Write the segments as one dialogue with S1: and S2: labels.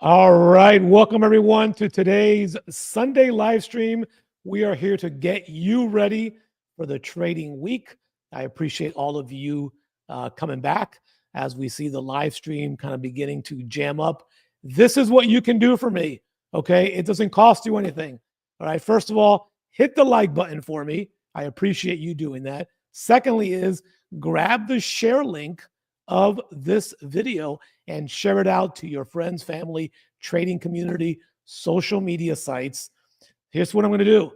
S1: All right, welcome everyone to today's Sunday live stream. We are here to get you ready for the trading week. I appreciate all of you coming back as we see the live stream kind of beginning to jam up. This is what you can do for me, okay? It doesn't cost you anything. All right, first of all, hit the like button for me. I appreciate you doing that. Secondly is grab the share link of this video and share it out to your friends, family, trading community, social media sites. Here's what I'm going to do.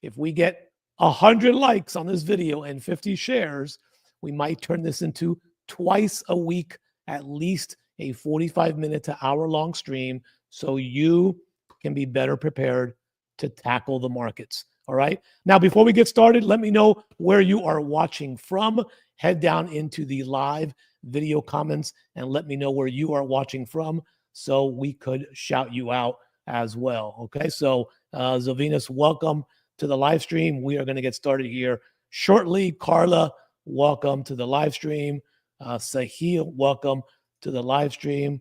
S1: If we get 100 likes on this video and 50 shares, we might turn this into twice a week, at least a 45-minute to hour-long stream, so you can be better prepared to tackle the markets. All right. Now, before we get started, let me know where you are watching from. Head down into the live video comments and let me know where you are watching from so we could shout you out as well. Okay. So, Zovinus, welcome to the live stream. We are going to get started here shortly. Carla, welcome to the live stream. Sahil, welcome to the live stream.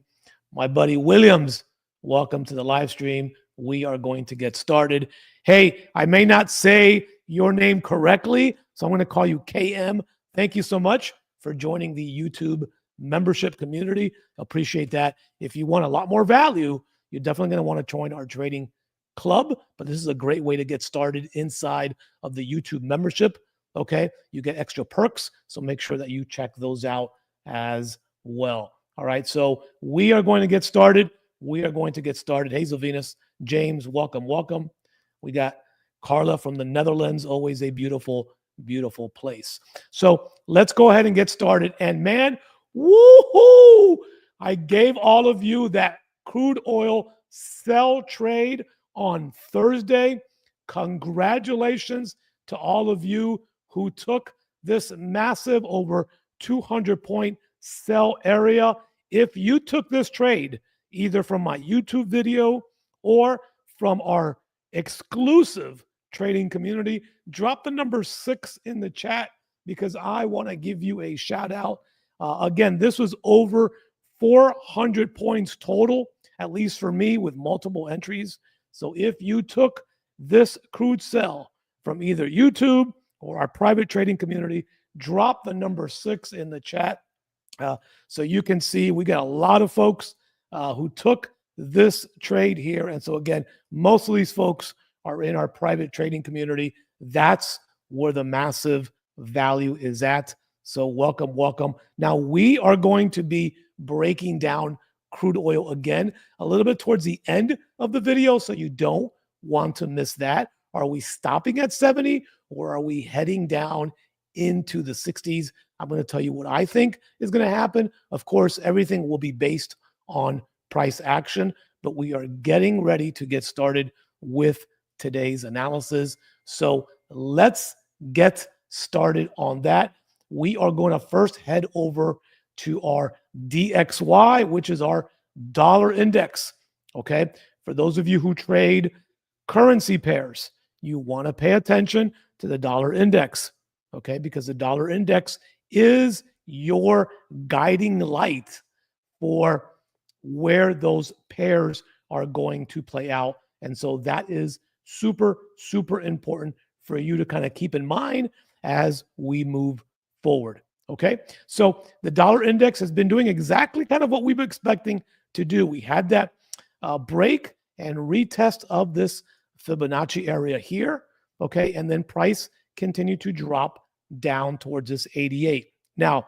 S1: My buddy Williams, welcome to the live stream. We are going to get started. Hey, I may not say your name correctly, so I'm going to call you KM. Thank you so much for joining the YouTube membership community. Appreciate that. If you want a lot more value, you're definitely going to want to join our trading club, but this is a great way to get started inside of the YouTube membership. Okay, you get extra perks, so make sure that you check those out as well. All right, so we are going to get started. Hey, Zovinus, James, welcome. We got Carla from the Netherlands, always a beautiful, beautiful place. So let's go ahead and get started. And man, woohoo! I gave all of you that crude oil sell trade on Thursday. Congratulations to all of you who took this massive over 200-point sell area. If you took this trade, either from my YouTube video or from our exclusive trading community, drop the number 6 in the chat because I want to give you a shout out. Again, this was over 400 points total, at least for me, with multiple entries. So if you took this crude sell from either YouTube or our private trading community, drop the number 6 in the chat. So you can see we got a lot of folks who took this trade here. And so again, most of these folks are in our private trading community. That's where the massive value is at. So welcome. Now we are going to be breaking down crude oil again a little bit towards the end of the video. So you don't want to miss that. Are we stopping at 70 or are we heading down into the 60s? I'm going to tell you what I think is going to happen. Of course, everything will be based on price action, but we are getting ready to get started with today's analysis. So let's get started on that. We are going to first head over to our DXY, which is our dollar index. Okay. For those of you who trade currency pairs, you want to pay attention to the dollar index. Okay. Because the dollar index is your guiding light for where those pairs are going to play out. And so that is super, super important for you to kind of keep in mind as we move forward. Okay. So the dollar index has been doing exactly kind of what we've been expecting to do. We had that break and retest of this Fibonacci area here. Okay. And then price continued to drop down towards this 88. Now,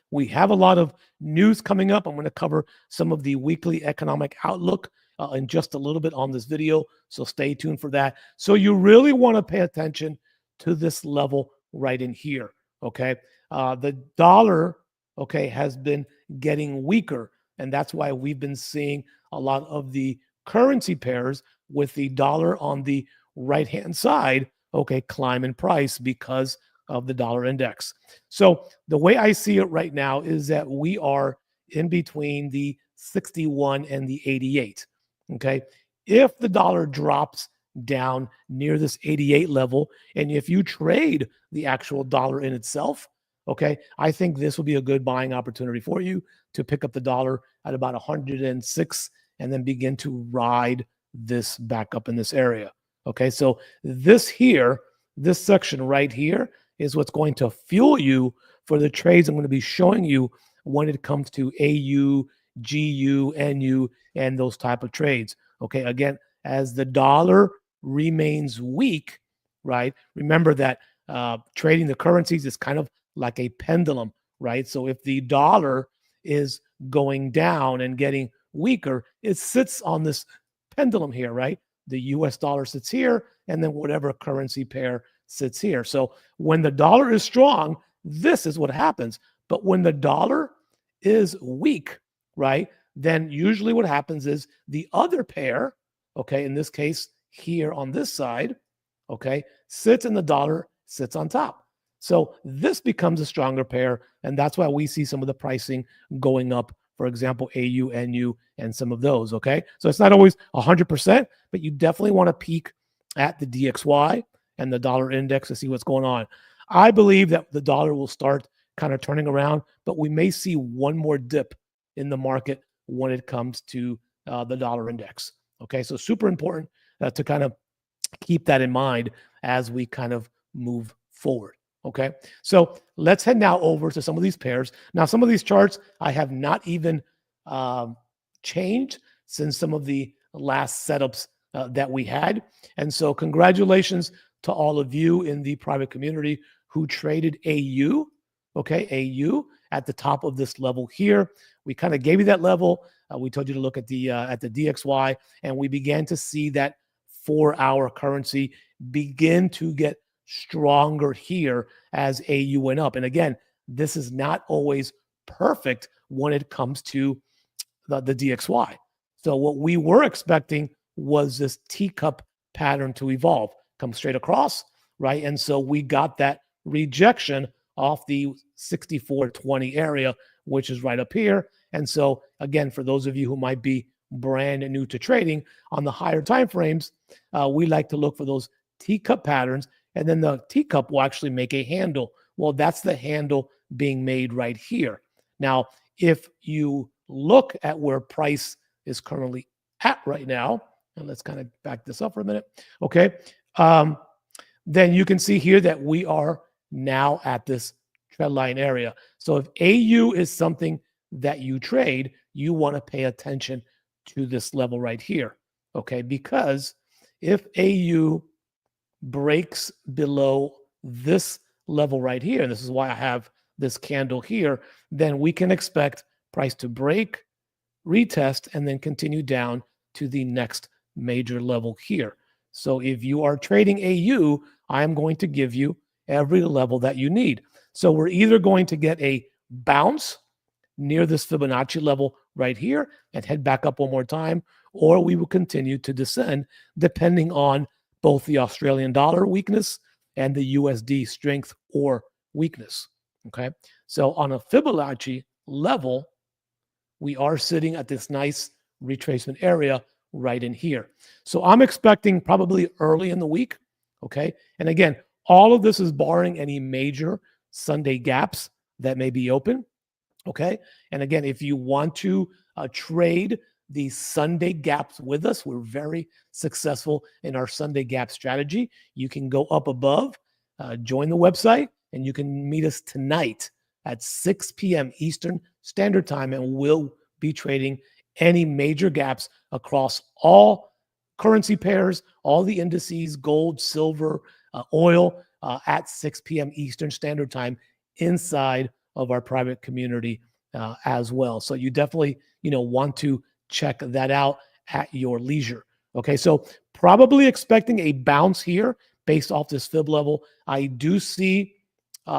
S1: we have a lot of news coming up. I'm going to cover some of the weekly economic outlook in just a little bit on this video. So stay tuned for that. So you really want to pay attention to this level right in here. Okay. The dollar, okay, has been getting weaker. And that's why we've been seeing a lot of the currency pairs with the dollar on the right-hand side, okay, climb in price because of the dollar index. So the way I see it right now is that we are in between the 61 and the 88. Okay. If the dollar drops down near this 88 level, and if you trade the actual dollar in itself, okay, I think this will be a good buying opportunity for you to pick up the dollar at about 106 and then begin to ride this back up in this area. Okay, so this here, this section right here is what's going to fuel you for the trades I'm going to be showing you when it comes to AU, GU, NU, and those type of trades. Okay, again, as the dollar remains weak, right? Remember that trading the currencies is kind of like a pendulum, right? So if the dollar is going down and getting weaker, it sits on this pendulum here, right? The US dollar sits here, and then whatever currency pair sits here. So when the dollar is strong, this is what happens. But when the dollar is weak, right, then usually what happens is the other pair, okay, in this case here on this side, okay, sits in the dollar, sits on top. So this becomes a stronger pair, and that's why we see some of the pricing going up, for example, AU, NU, and some of those, okay? So it's not always 100%, but you definitely want to peek at the DXY and the dollar index to see what's going on. I believe that the dollar will start kind of turning around, but we may see one more dip in the market when it comes to the dollar index, okay? So super important to kind of keep that in mind as we kind of move forward. Okay, so let's head now over to some of these pairs. Now, some of these charts I have not even changed since some of the last setups that we had. And so congratulations to all of you in the private community who traded AU, okay, AU at the top of this level here. We kind of gave you that level. We told you to look at the DXY, and we began to see that 4-hour currency begin to get stronger here as AU went up. And again, this is not always perfect when it comes to the DXY. So what we were expecting was this teacup pattern to evolve, come straight across, right? And so we got that rejection off the 64.20 area, which is right up here. And so again, for those of you who might be brand new to trading on the higher time frames, we like to look for those teacup patterns, and then the teacup will actually make a handle. Well, that's the handle being made right here. Now, if you look at where price is currently at right now, and let's kind of back this up for a minute, okay, then you can see here that we are now at this trend line area. So if AU is something that you trade, you want to pay attention to this level right here, okay, because if AU breaks below this level right here, and this is why I have this candle here, then we can expect price to break, retest, and then continue down to the next major level here. So if you are trading AU, I am going to give you every level that you need. So we're either going to get a bounce near this Fibonacci level right here and head back up one more time, or we will continue to descend depending on both the Australian dollar weakness and the USD strength or weakness, okay? So on a Fibonacci level, we are sitting at this nice retracement area right in here. So I'm expecting probably early in the week, okay? And again, all of this is barring any major Sunday gaps that may be open, okay? And again, if you want to trade the Sunday gaps with us, we're very successful in our Sunday gap strategy. You can go up above, join the website, and you can meet us tonight at 6 p.m. Eastern Standard Time, and we'll be trading any major gaps across all currency pairs, all the indices, gold, silver, oil, at 6 p.m. Eastern Standard Time inside of our private community as well. So you definitely, want to check that out at your leisure. Okay, so probably expecting a bounce here based off this fib level. I do see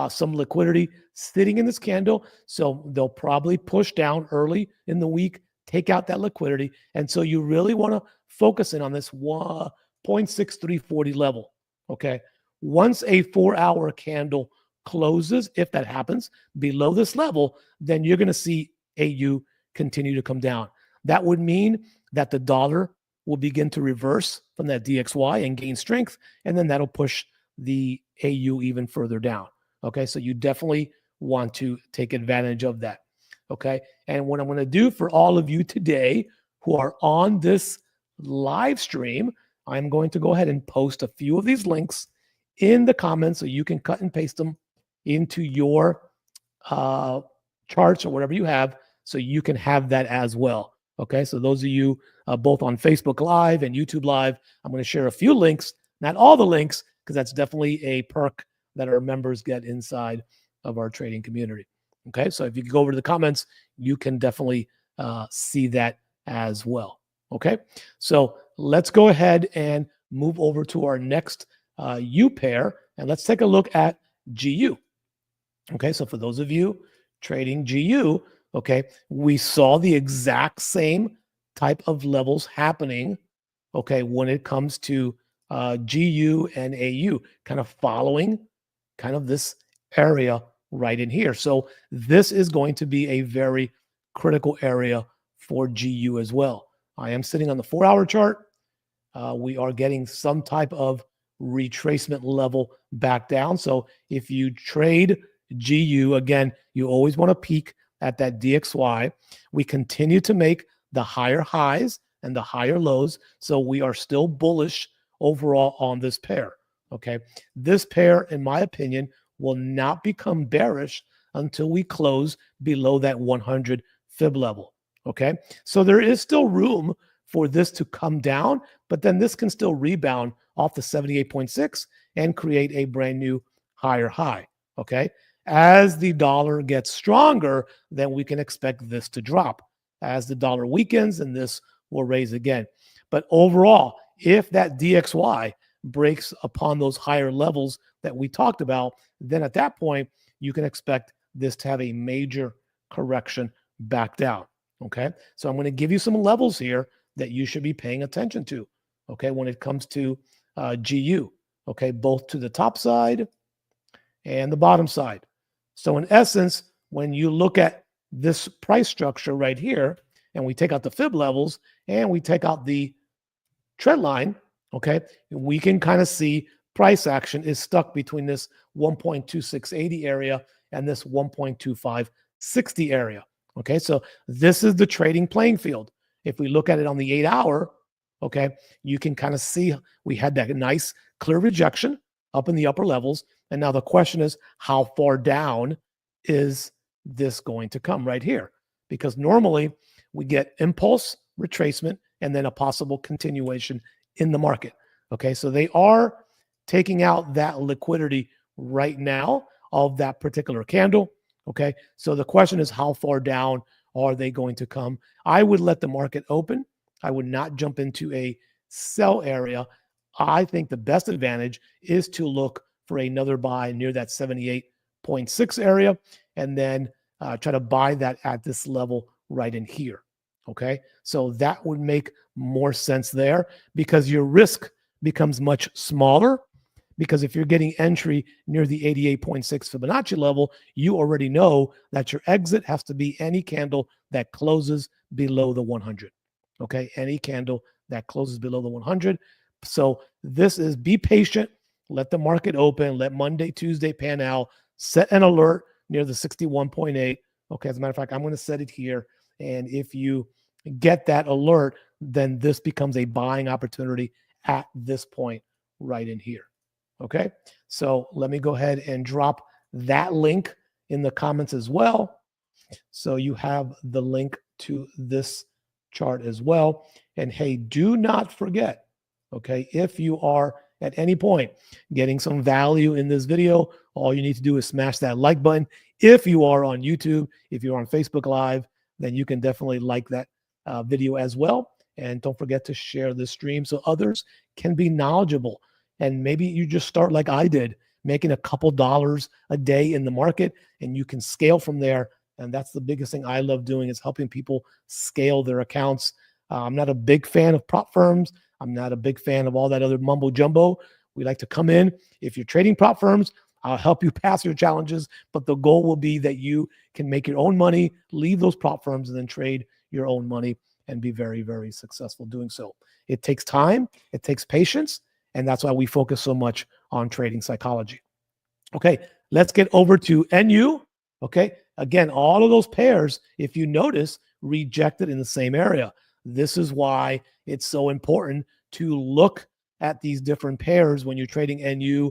S1: some liquidity sitting in this candle, so they'll probably push down early in the week, take out that liquidity, and so you really want to focus in on this 0.6340 level. Okay, once a 4-hour candle closes, if that happens below this level, then you're going to see AU continue to come down. That would mean that the dollar will begin to reverse from that DXY and gain strength, and then that'll push the AU even further down. Okay, so you definitely want to take advantage of that. Okay, and what I'm going to do for all of you today, who are on this live stream, I'm going to go ahead and post a few of these links in the comments so you can cut and paste them into your charts or whatever you have, so you can have that as well. Okay, so those of you both on Facebook Live and YouTube Live, I'm going to share a few links, not all the links, because that's definitely a perk that our members get inside of our trading community. Okay, so if you go over to the comments, you can definitely see that as well. Okay, so let's go ahead and move over to our next U pair, and let's take a look at GU. Okay, so for those of you trading GU, okay, we saw the exact same type of levels happening, okay, when it comes to GU and AU, kind of following kind of this area right in here. So this is going to be a very critical area for GU as well. I am sitting on the 4-hour chart. We are getting some type of retracement level back down. So if you trade GU, again, you always want to peek at that DXY. We continue to make the higher highs and the higher lows. So we are still bullish overall on this pair. Okay. This pair, in my opinion, will not become bearish until we close below that 100 fib level. Okay. So there is still room for this to come down, but then this can still rebound off the 78.6 and create a brand new higher high. Okay. As the dollar gets stronger, then we can expect this to drop. As the dollar weakens, and this will raise again. But overall, if that DXY breaks upon those higher levels that we talked about, then at that point, you can expect this to have a major correction back down. Okay. So I'm going to give you some levels here that you should be paying attention to. Okay. When it comes to GU. Okay. Both to the top side and the bottom side. So in essence, when you look at this price structure right here, and we take out the fib levels and we take out the trend line, okay, we can kind of see price action is stuck between this 1.2680 area and this 1.2560 area. Okay, so this is the trading playing field. If we look at it on the 8-hour, okay, you can kind of see we had that nice clear rejection up in the upper levels. And now the question is, how far down is this going to come right here? Because normally we get impulse, retracement, and then a possible continuation in the market. Okay, so they are taking out that liquidity right now of that particular candle. Okay, so the question is, how far down are they going to come? I would let the market open. I would not jump into a sell area. I think the best advantage is to look for another buy near that 78.6 area, and then try to buy that at this level right in here. Okay, so that would make more sense there because your risk becomes much smaller. Because if you're getting entry near the 88.6 Fibonacci level, you already know that your exit has to be any candle that closes below the 100. Okay, any candle that closes below the 100. So this is, be patient, let the market open, let Monday, Tuesday pan out, set an alert near the 61.8. Okay, as a matter of fact, I'm going to set it here. And if you get that alert, then this becomes a buying opportunity at this point right in here. Okay, so let me go ahead and drop that link in the comments as well. So you have the link to this chart as well. And hey, do not forget, okay, if you are at any point getting some value in this video, all you need to do is smash that like button. If you are on YouTube, if you're on Facebook Live, then you can definitely like that video as well. And don't forget to share this stream so others can be knowledgeable. And maybe you just start like I did, making a couple dollars a day in the market, and you can scale from there. And that's the biggest thing I love doing, is helping people scale their accounts. I'm not a big fan of prop firms. I'm not a big fan of all that other mumbo jumbo. We like to come in. If you're trading prop firms, I'll help you pass your challenges. But the goal will be that you can make your own money, leave those prop firms, and then trade your own money and be very, very successful doing so. It takes time. It takes patience. And that's why we focus so much on trading psychology. Okay, let's get over to NU. Okay, again, all of those pairs, if you notice, rejected in the same area. This is why it's so important to look at these different pairs when you're trading NU,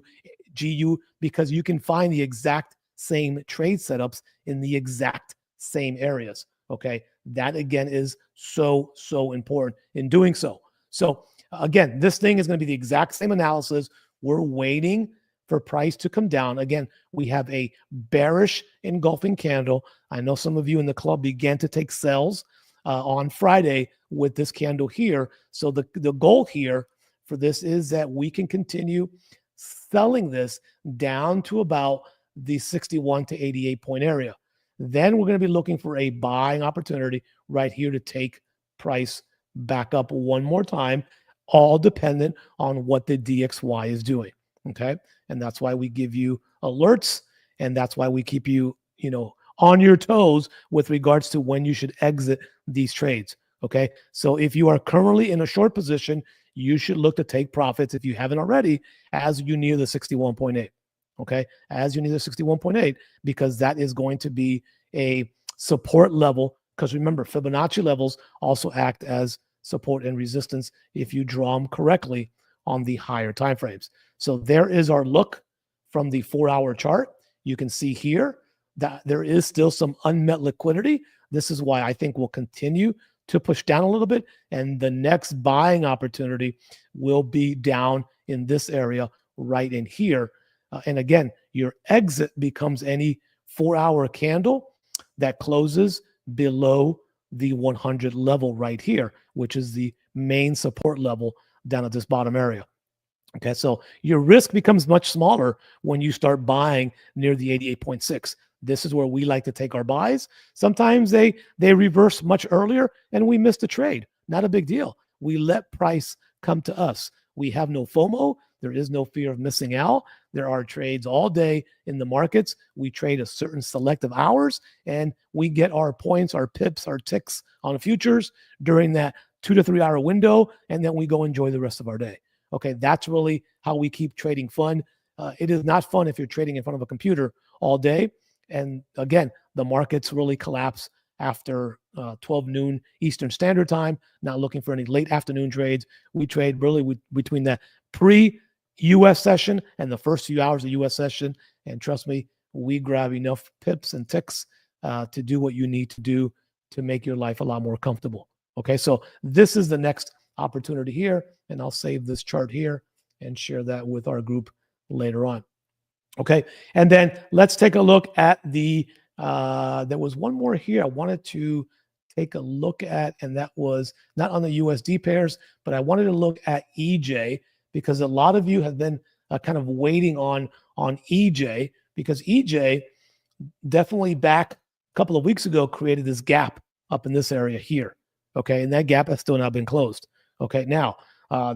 S1: GU, because you can find the exact same trade setups in the exact same areas. Okay, that again is so important in doing so. So again, this thing is going to be the exact same analysis. We're waiting for price to come down. Again, we have a bearish engulfing candle. I know some of you in the club began to take sells on Friday with this candle here. So the goal here for this is that we can continue selling this down to about the 61 to 88 point area. Then we're going to be looking for a buying opportunity right here to take price back up one more time, all dependent on what the DXY is doing. Okay. And that's why we give you alerts. And that's why we keep you, on your toes with regards to when you should exit these trades. Okay. So if you are currently in a short position, you should look to take profits if you haven't already as you near the 61.8. Okay. As you near the 61.8, because that is going to be a support level. Because remember, Fibonacci levels also act as support and resistance if you draw them correctly on the higher time frames. So there is our look from the 4-hour chart. You can see here that there is still some unmet liquidity. This is why I think we'll continue to push down a little bit. And the next buying opportunity will be down in this area right in here. And again, your exit becomes any 4-hour candle that closes below the 100 level right here, which is the main support level down at this bottom area. Okay, so your risk becomes much smaller when you start buying near the 88.6. This is where we like to take our buys. Sometimes they reverse much earlier and we miss the trade. Not a big deal. We let price come to us. We have no FOMO. There is no fear of missing out. There are trades all day in the markets. We trade a certain selective hours and we get our points, our pips, our ticks on futures during that 2 to 3 hour window. And then we go enjoy the rest of our day. Okay, that's really how we keep trading fun. It is not fun if you're trading in front of a computer all day. And again, the markets really collapse after 12 noon Eastern Standard Time, not looking for any late afternoon trades. We trade really between that pre-US session and the first few hours of US session. And trust me, we grab enough pips and ticks to do what you need to do to make your life a lot more comfortable. Okay, so this is the next opportunity here, and I'll save this chart here and share that with our group later on. Okay, and then let's take a look at the, there was one more here I wanted to take a look at, and that was not on the USD pairs, but I wanted to look at EJ because a lot of you have been kind of waiting on EJ because EJ definitely back a couple of weeks ago created this gap up in this area here. Okay, and that gap has still not been closed. Okay, now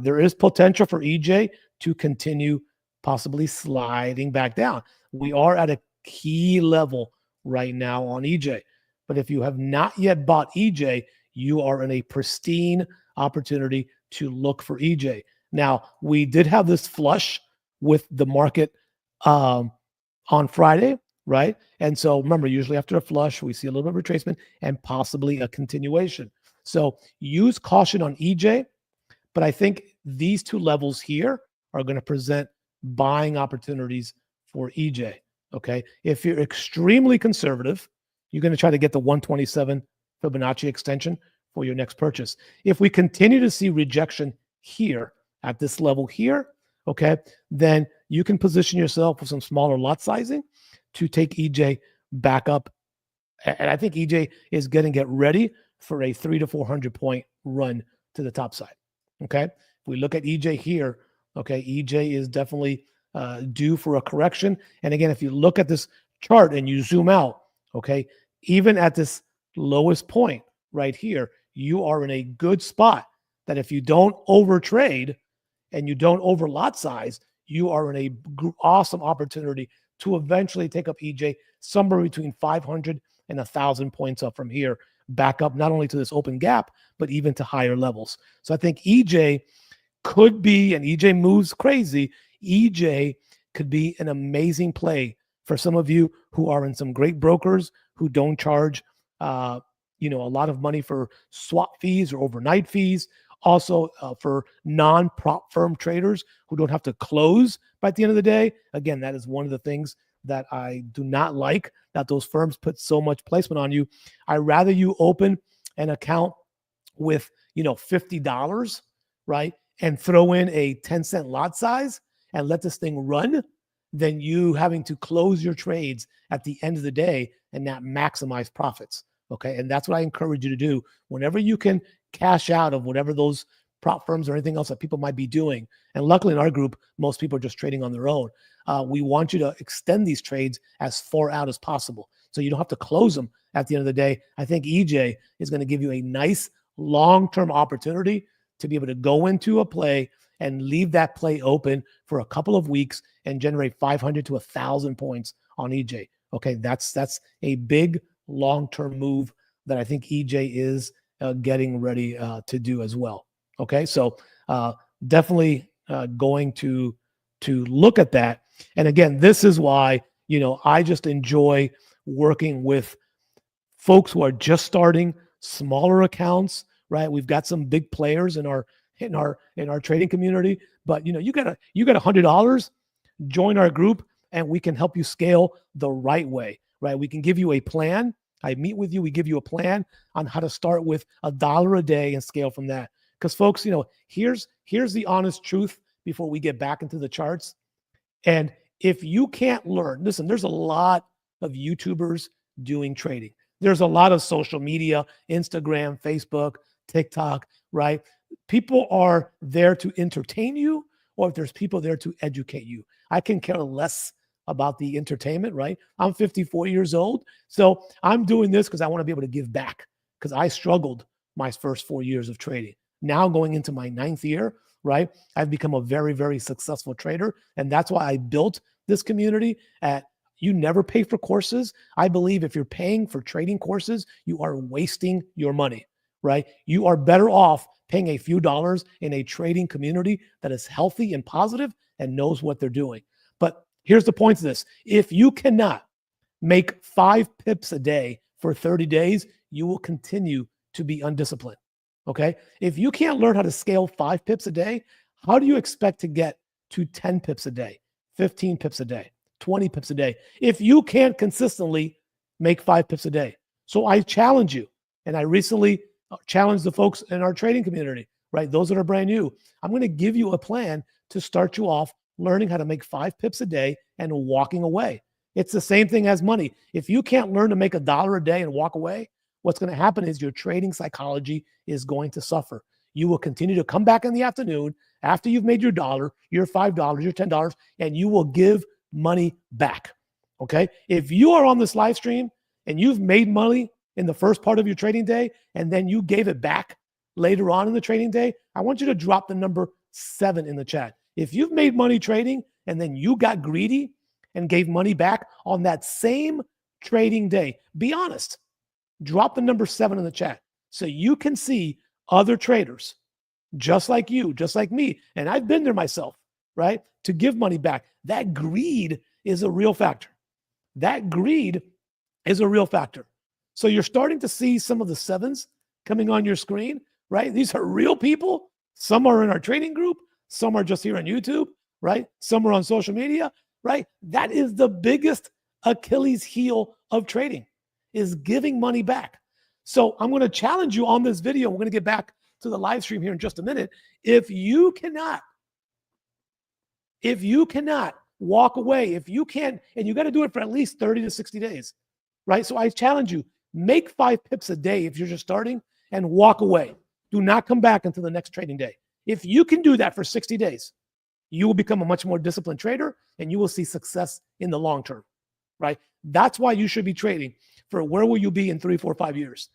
S1: there is potential for EJ to continue possibly sliding back down. We are at a key level right now on EJ. But if you have not yet bought EJ, you are in a pristine opportunity to look for EJ. Now, we did have this flush with the market on Friday, right? And so remember, usually after a flush, we see a little bit of retracement and possibly a continuation. So use caution on EJ, but I think these two levels here are going to present buying opportunities for EJ. Okay. If you're extremely conservative, you're going to try to get the 127 Fibonacci extension for your next purchase. If we continue to see rejection here at this level here, okay, then you can position yourself with some smaller lot sizing to take EJ back up. And I think EJ is going to get ready for a 300 to 400 point run to the top side. Okay. If we look at EJ here, okay, EJ is definitely due for a correction. And again, if you look at this chart and you zoom out, okay, even at this lowest point right here, you are in a good spot that if you don't overtrade and you don't over lot size, you are in a awesome opportunity to eventually take up EJ somewhere between 500 and 1,000 points up from here, back up not only to this open gap, but even to higher levels. So I think EJ could be, and EJ moves crazy, EJ could be an amazing play for some of you who are in some great brokers who don't charge a lot of money for swap fees or overnight fees. Also, for non-prop firm traders who don't have to close by the end of the day. Again, that is one of the things that I do not like, that those firms put so much placement on you. I'd rather you open an account with, $50, right? And throw in a 10-cent lot size and let this thing run than you having to close your trades at the end of the day and not maximize profits. Okay. And that's what I encourage you to do. Whenever you can cash out of whatever those prop firms or anything else that people might be doing. And luckily in our group, most people are just trading on their own. We want you to extend these trades as far out as possible, so you don't have to close them at the end of the day. I think EJ is going to give you a nice long-term opportunity to be able to go into a play and leave that play open for a couple of weeks and generate 500 to 1,000 points on EJ. Okay, that's a big long-term move that I think EJ is getting ready to do as well. Okay, so definitely going to look at that. And again, this is why, I just enjoy working with folks who are just starting, smaller accounts, right? We've got some big players in our trading community, but you got $100, join our group and we can help you scale the right way, right? We can give you a plan. I meet with you. We give you a plan on how to start with $1 a day and scale from that. Because folks, here's the honest truth before we get back into the charts. And if you can't learn, listen, there's a lot of YouTubers doing trading. There's a lot of social media, Instagram, Facebook, TikTok, right? People are there to entertain you, or if there's people there to educate you. I can care less about the entertainment, right? I'm 54 years old. So I'm doing this because I want to be able to give back, because I struggled my first 4 years of trading. Now going into my 9th year, right? I've become a very, very successful trader. And that's why I built this community at you never pay for courses. I believe if you're paying for trading courses, you are wasting your money, right? You are better off paying a few dollars in a trading community that is healthy and positive and knows what they're doing. But here's the point of this. If you cannot make 5 pips a day for 30 days, you will continue to be undisciplined. Okay. If you can't learn how to scale 5 pips a day, how do you expect to get to 10 pips a day, 15 pips a day, 20 pips a day, if you can't consistently make 5 pips a day? So I challenge you, and I recently challenged the folks in our trading community, right? Those that are brand new. I'm going to give you a plan to start you off learning how to make 5 pips a day and walking away. It's the same thing as money. If you can't learn to make $1 a day and walk away, what's going to happen is your trading psychology is going to suffer. You will continue to come back in the afternoon after you've made your $1, your $5, your $10, and you will give money back. Okay. If you are on this live stream and you've made money in the first part of your trading day and then you gave it back later on in the trading day, I want you to drop the number 7 in the chat. If you've made money trading and then you got greedy and gave money back on that same trading day, be honest. Drop the number 7 in the chat so you can see other traders just like you, just like me. And I've been there myself, right? To give money back. That greed is a real factor. That greed is a real factor. So you're starting to see some of the 7s coming on your screen, right? These are real people. Some are in our trading group. Some are just here on YouTube, right? Some are on social media, right? That is the biggest Achilles heel of trading, is giving money back. So I'm going to challenge you on this video. We're going to get back to the live stream here in just a minute. If you cannot walk away, if you can't, and you got to do it for at least 30 to 60 days, right? So I challenge you, make 5 pips a day if you're just starting and walk away. Do not come back until the next trading day. If you can do that for 60 days, you will become a much more disciplined trader and you will see success in the long term, right? That's why you should be trading for where will you be in 3, 4, 5 years.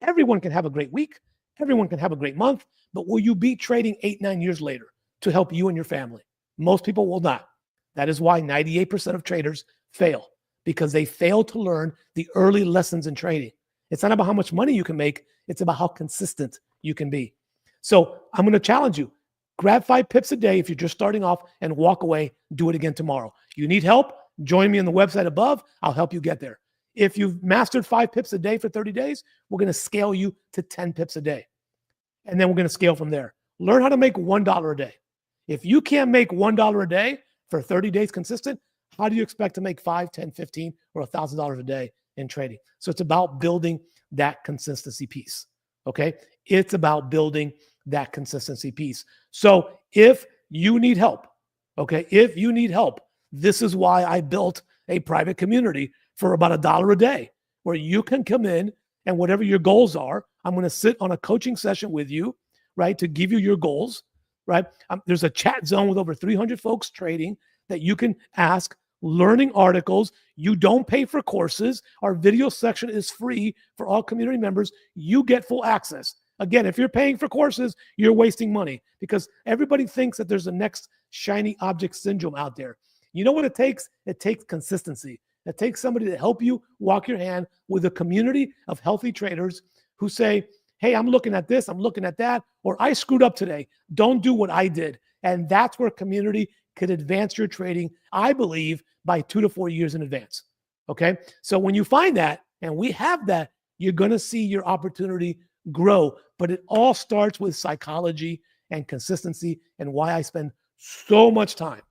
S1: Everyone can have a great week. Everyone can have a great month, but will you be trading 8, 9 years later to help you and your family? Most people will not. That is why 98% of traders fail, because they fail to learn the early lessons in trading. It's not about how much money you can make. It's about how consistent you can be. So I'm going to challenge you. Grab 5 pips a day if you're just starting off and walk away. Do it again tomorrow. You need help? Join me on the website above. I'll help you get there. If you've mastered 5 pips a day for 30 days, we're going to scale you to 10 pips a day. And then we're going to scale from there. Learn how to make $1 a day. If you can't make $1 a day for 30 days consistent, how do you expect to make 5, 10, 15, or $1,000 a day in trading? So it's about building that consistency piece. Okay. It's about building that consistency piece. So if you need help, okay, if you need help, this is why I built a private community for about $1 a day, where you can come in and whatever your goals are, I'm going to sit on a coaching session with you, right, to give you your goals, right? There's a chat zone with over 300 folks trading that you can ask, learning articles. You don't pay for courses. Our video section is free for all community members. You get full access. Again, if you're paying for courses, you're wasting money because everybody thinks that there's a next shiny object syndrome out there. You know what it takes? It takes consistency. It takes somebody to help you walk your hand with a community of healthy traders who say, hey, I'm looking at this, I'm looking at that, or I screwed up today. Don't do what I did. And that's where community could advance your trading, I believe, by 2 to 4 years in advance. Okay. So when you find that, and we have that, you're going to see your opportunity grow. But it all starts with psychology and consistency, and why I spend so much time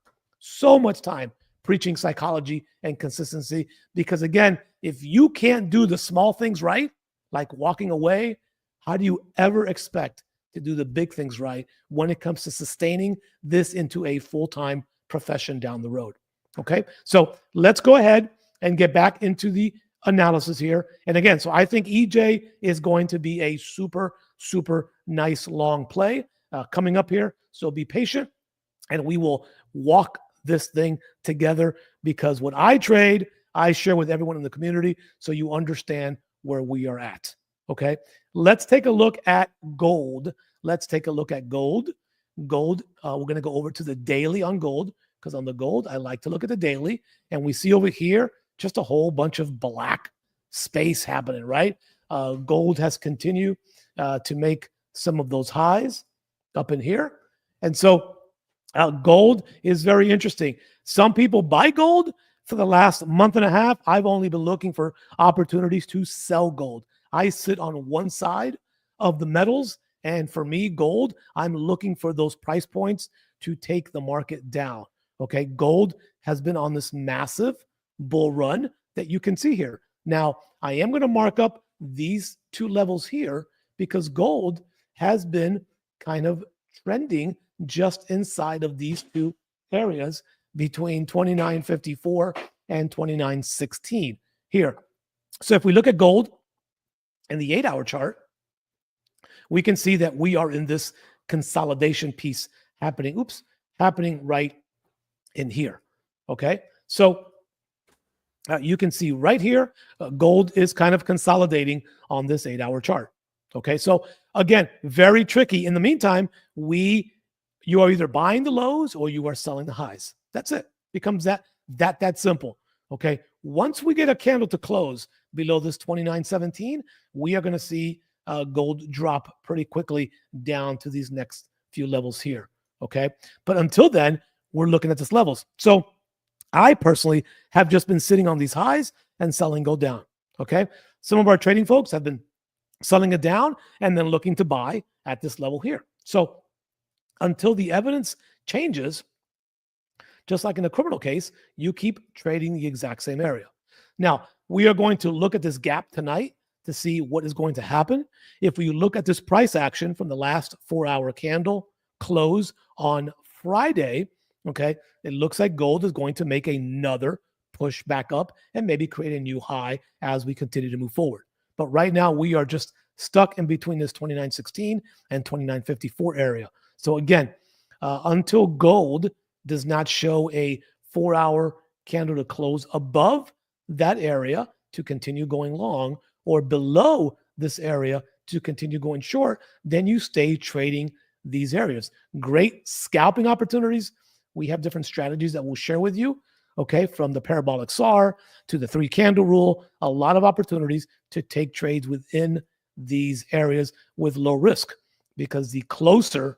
S1: preaching psychology and consistency. Because again, if you can't do the small things right, like walking away, how do you ever expect to do the big things right when it comes to sustaining this into a full-time profession down the road? Okay, so let's go ahead and get back into the analysis here. And again, so I think EJ is going to be a super, super nice long play coming up here. So be patient and we will walk this thing together, because what I trade, I share with everyone in the community so you understand where we are at. Okay, let's take a look at gold. Let's take a look at gold. Gold, we're going to go over to the daily on gold, because on the gold, I like to look at the daily. And we see over here just a whole bunch of black space happening, right? Gold has continued to make some of those highs up in here. And so gold is very interesting. Some people buy gold. For the last month and a half, I've only been looking for opportunities to sell gold. I sit on one side of the metals, and for me, gold, I'm looking for those price points to take the market down. Okay, gold has been on this massive bull run that you can see here. Now, I am going to mark up these two levels here because gold has been kind of trending just inside of these two areas between 29.54 and 29.16 here. So if we look at gold in the 8-hour chart, we can see that we are in this consolidation piece happening, happening right in here. Okay, so you can see right here, gold is kind of consolidating on this 8-hour chart. Okay, so again, very tricky. In the meantime, you are either buying the lows or you are selling the highs. That's it. Becomes that simple. Okay, once we get a candle to close below this 29.17, we are going to see gold drop pretty quickly down to these next few levels here. Okay, but until then, we're looking at these levels. So I personally have just been sitting on these highs and selling gold down. Okay, some of our trading folks have been selling it down and then looking to buy at this level here. So until the evidence changes, just like in the criminal case, you keep trading the exact same area. Now, we are going to look at this gap tonight to see what is going to happen. If we look at this price action from the last 4-hour candle close on Friday, okay, it looks like gold is going to make another push back up and maybe create a new high as we continue to move forward. But right now, we are just stuck in between this 29.16 and 29.54 area. So again, until gold does not show a 4-hour candle to close above that area to continue going long, or below this area to continue going short, then you stay trading these areas. Great scalping opportunities. We have different strategies that we'll share with you, okay, from the parabolic SAR to the 3-candle rule, a lot of opportunities to take trades within these areas with low risk, because the closer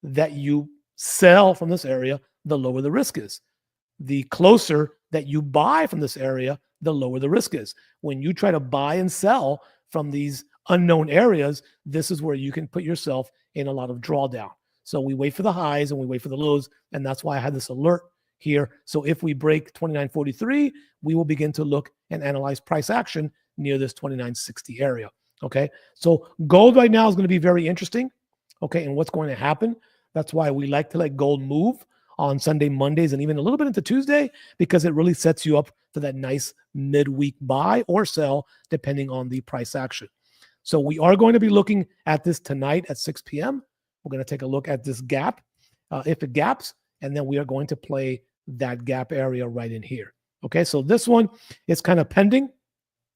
S1: that you sell from this area, the lower the risk is. the closer that you buy from this area, the lower the risk is. When you try to buy and sell from these unknown areas, this is where you can put yourself in a lot of drawdown. So we wait for the highs and we wait for the lows, and that's why I had this alert here. So if we break 29.43, we will begin to look and analyze price action near this 29.60 area. Okay, so gold right now is going to be very interesting. Okay, and what's going to happen? That's why we like to let gold move on Sunday, Mondays, and even a little bit into Tuesday, because it really sets you up for that nice midweek buy or sell, depending on the price action. So we are going to be looking at this tonight at 6 p.m. We're going to take a look at this gap, if it gaps, and then we are going to play that gap area right in here. Okay, so this one is kind of pending,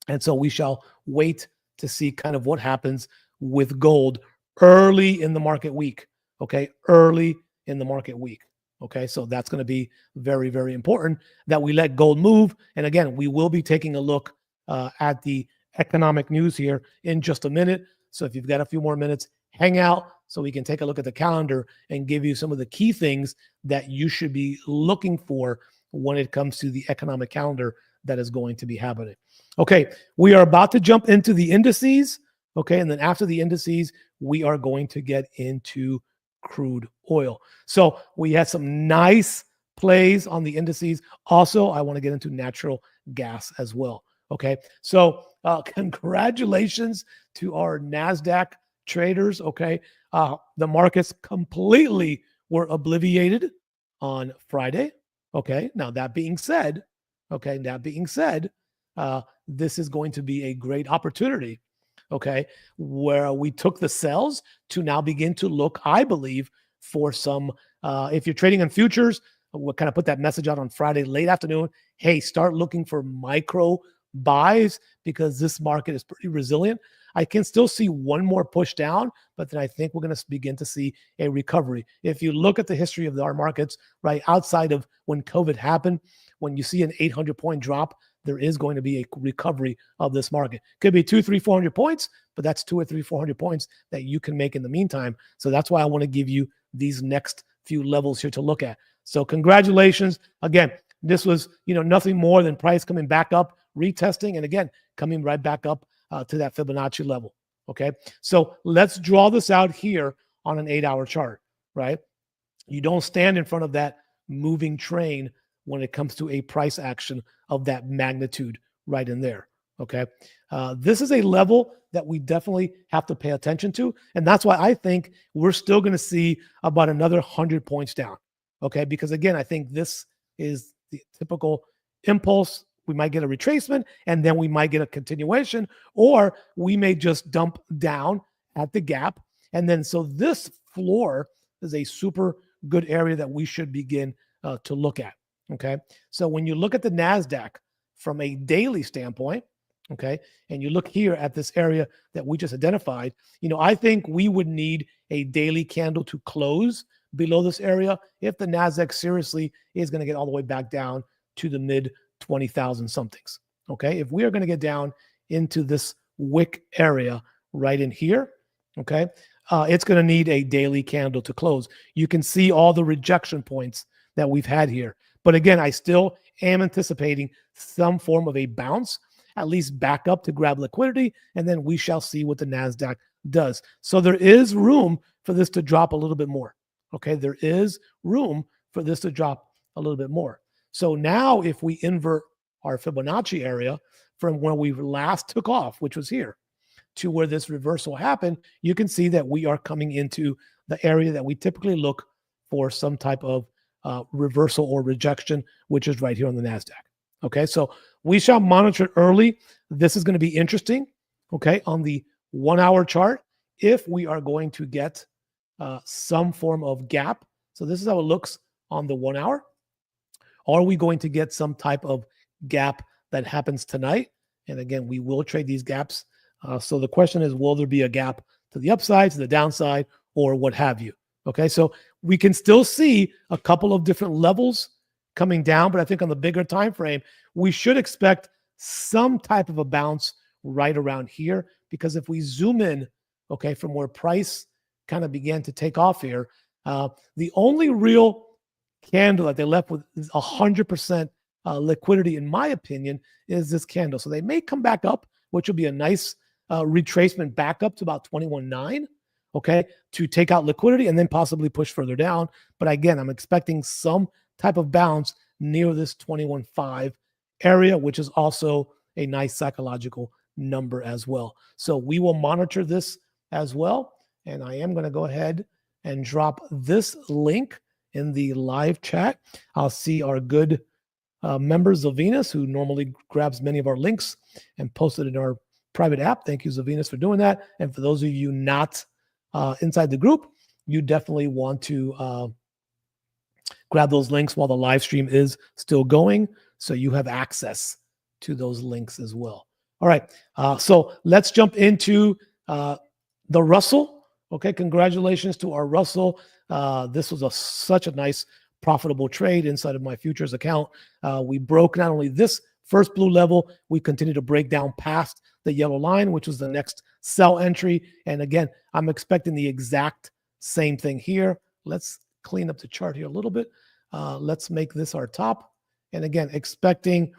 S1: and so we shall wait to see kind of what happens with gold early in the market week. Okay, early in the market week. Okay, so that's going to be very, very important that we let gold move. And again, we will be taking a look at the economic news here in just a minute. So if you've got a few more minutes, hang out so we can take a look at the calendar and give you some of the key things that you should be looking for when it comes to the economic calendar that is going to be happening. Okay, we are about to jump into the indices. Okay, and then after the indices, we are going to get into crude oil. So we had some nice plays on the indices. Also, I want to get into natural gas as well. Okay, so congratulations to our Nasdaq traders. Okay, the markets completely were obliterated on Friday. Okay, now that being said, this is going to be a great opportunity. Okay, where we took the sells to now begin to look, I believe, for some, if you're trading in futures, we'll kind of put that message out on Friday late afternoon. Hey, start looking for micro buys because this market is pretty resilient. I can still see one more push down, but then I think we're going to begin to see a recovery. If you look at the history of our markets, right, outside of when COVID happened, when you see an 800-point drop, there is going to be a recovery of this market. Could be 200, 300, 400 points, but that's 200 or 300, 400 points that you can make in the meantime. So that's why I want to give you these next few levels here to look at. So congratulations. Again, this was, nothing more than price coming back up, retesting, and again, coming right back up to that Fibonacci level. Okay. So let's draw this out here on an 8-hour chart, right? You don't stand in front of that moving train when it comes to a price action of that magnitude right in there. Okay. This is a level that we definitely have to pay attention to. And that's why I think we're still going to see about another 100 points down. Okay. Because again, I think this is the typical impulse. We might get a retracement and then we might get a continuation, or we may just dump down at the gap. And then, so this floor is a super good area that we should begin to look at. Okay. So when you look at the NASDAQ from a daily standpoint, okay, and you look here at this area that we just identified, I think we would need a daily candle to close below this area if the NASDAQ seriously is going to get all the way back down to the mid 20,000 somethings. Okay. If we are going to get down into this wick area right in here, okay, it's going to need a daily candle to close. You can see all the rejection points that we've had here. But again, I still am anticipating some form of a bounce, at least back up to grab liquidity, and then we shall see what the NASDAQ does. So there is room for this to drop a little bit more. Okay, there is room for this to drop a little bit more. So now if we invert our Fibonacci area from where we last took off, which was here, to where this reversal happened, you can see that we are coming into the area that we typically look for some type of reversal or rejection, which is right here on the NASDAQ. Okay, so we shall monitor it early. This is going to be interesting, okay, on the 1-hour chart, if we are going to get some form of gap. So this is how it looks on the 1 hour. Are we going to get some type of gap that happens tonight? And again, we will trade these gaps. So the question is, will there be a gap to the upside, to the downside, or what have you? Okay, so we can still see a couple of different levels coming down, but I think on the bigger time frame, we should expect some type of a bounce right around here, because if we zoom in, okay, from where price kind of began to take off here, the only real candle that they left with 100% liquidity, in my opinion, is this candle. So they may come back up, which will be a nice retracement back up to about 21.9, okay, to take out liquidity and then possibly push further down. But again, I'm expecting some type of bounce near this 21.5 area, which is also a nice psychological number as well. So we will monitor this as well. And I am going to go ahead and drop this link in the live chat. I'll see our good members of Venus, who normally grabs many of our links and posts it in our private app. Thank you, Zavinus, for doing that. And for those of you not inside the group, you definitely want to grab those links while the live stream is still going, so you have access to those links as well. All right, so let's jump into the Russell. Okay, congratulations to our Russell. This was such a nice, profitable trade inside of my futures account. We broke not only this first blue level, we continue to break down past the yellow line, which was the next sell entry. And again, I'm expecting the exact same thing here. Let's clean up the chart here a little bit. Let's make this our top. And again, expecting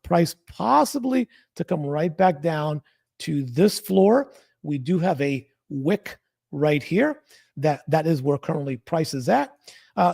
S1: price possibly to come right back down to this floor. We do have a wick right here. That is where currently price is at.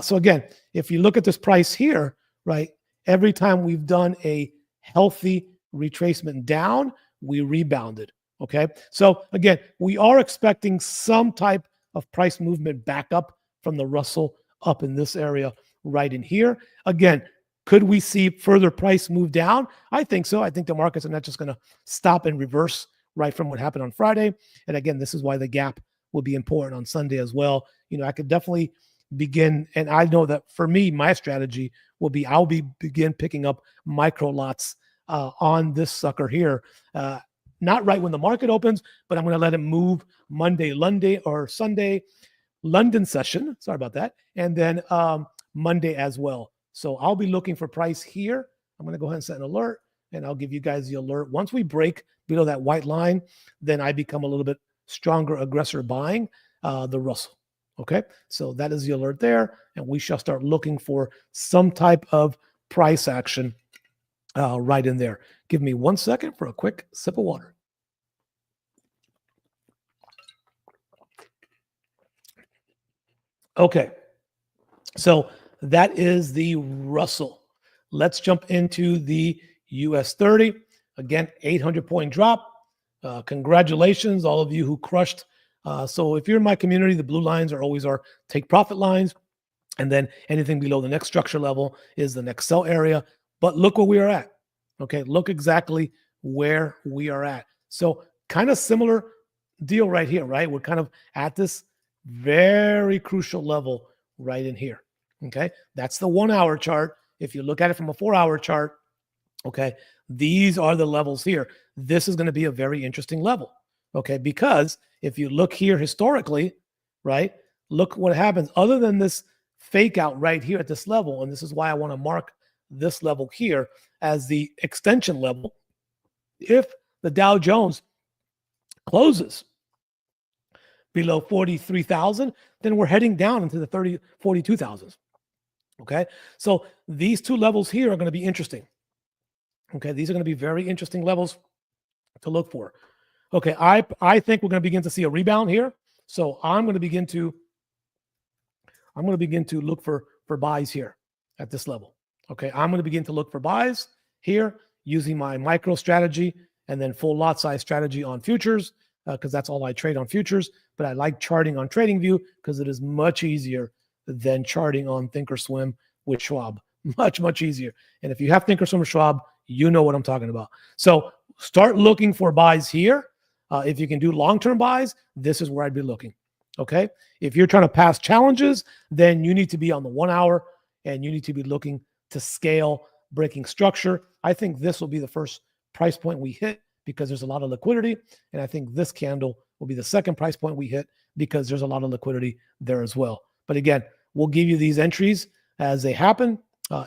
S1: So again, if you look at this price here, right, every time we've done a healthy retracement down, we rebounded. Okay. So again, we are expecting some type of price movement back up from the Russell up in this area right in here. Again, could we see further price move down? I think so. I think the markets are not just going to stop and reverse right from what happened on Friday. And again, this is why the gap will be important on Sunday as well. You know, I could definitely begin, and I know that for me, my strategy will be I'll begin picking up micro lots on this sucker here. Not right when the market opens, but I'm going to let it move Monday, Sunday, London session. Sorry about that. And then Monday as well. So I'll be looking for price here. I'm going to go ahead and set an alert, and I'll give you guys the alert. Once we break below that white line, then I become a little bit stronger aggressor buying the Russell. Okay, so that is the alert there, and we shall start looking for some type of price action right in there. Give me 1 second for a quick sip of water. Okay, so that is the Russell. Let's jump into the US 30. Again, 800-point drop. Congratulations, all of you who crushed. So if you're in my community, the blue lines are always our take profit lines. And then anything below the next structure level is the next sell area. But look where we are at. Okay, look exactly where we are at. So kind of similar deal right here, right? We're kind of at this very crucial level right in here. Okay, that's the 1 hour chart. If you look at it from a 4 hour chart, okay, these are the levels here. This is going to be a very interesting level. Okay, because if you look here historically, right, look what happens other than this fake out right here at this level. And this is why I want to mark this level here as the extension level. If the Dow Jones closes below 43,000, then we're heading down into the 42,000s. Okay, so these two levels here are going to be interesting. Okay, these are going to be very interesting levels to look for. Okay, I think we're going to begin to see a rebound here. So I'm going to begin to look for buys here at this level. Okay, I'm going to begin to look for buys here using my micro strategy and then full lot size strategy on futures because that's all I trade on futures. But I like charting on TradingView because it is much easier than charting on Thinkorswim with Schwab. Much, much easier. And if you have Thinkorswim or Schwab, you know what I'm talking about. So start looking for buys here. If you can do long-term buys, this is where I'd be looking. Okay. If you're trying to pass challenges, then you need to be on the 1 hour and you need to be looking to scale breaking structure. I think this will be the first price point we hit because there's a lot of liquidity. And I think this candle will be the second price point we hit because there's a lot of liquidity there as well. But again, we'll give you these entries as they happen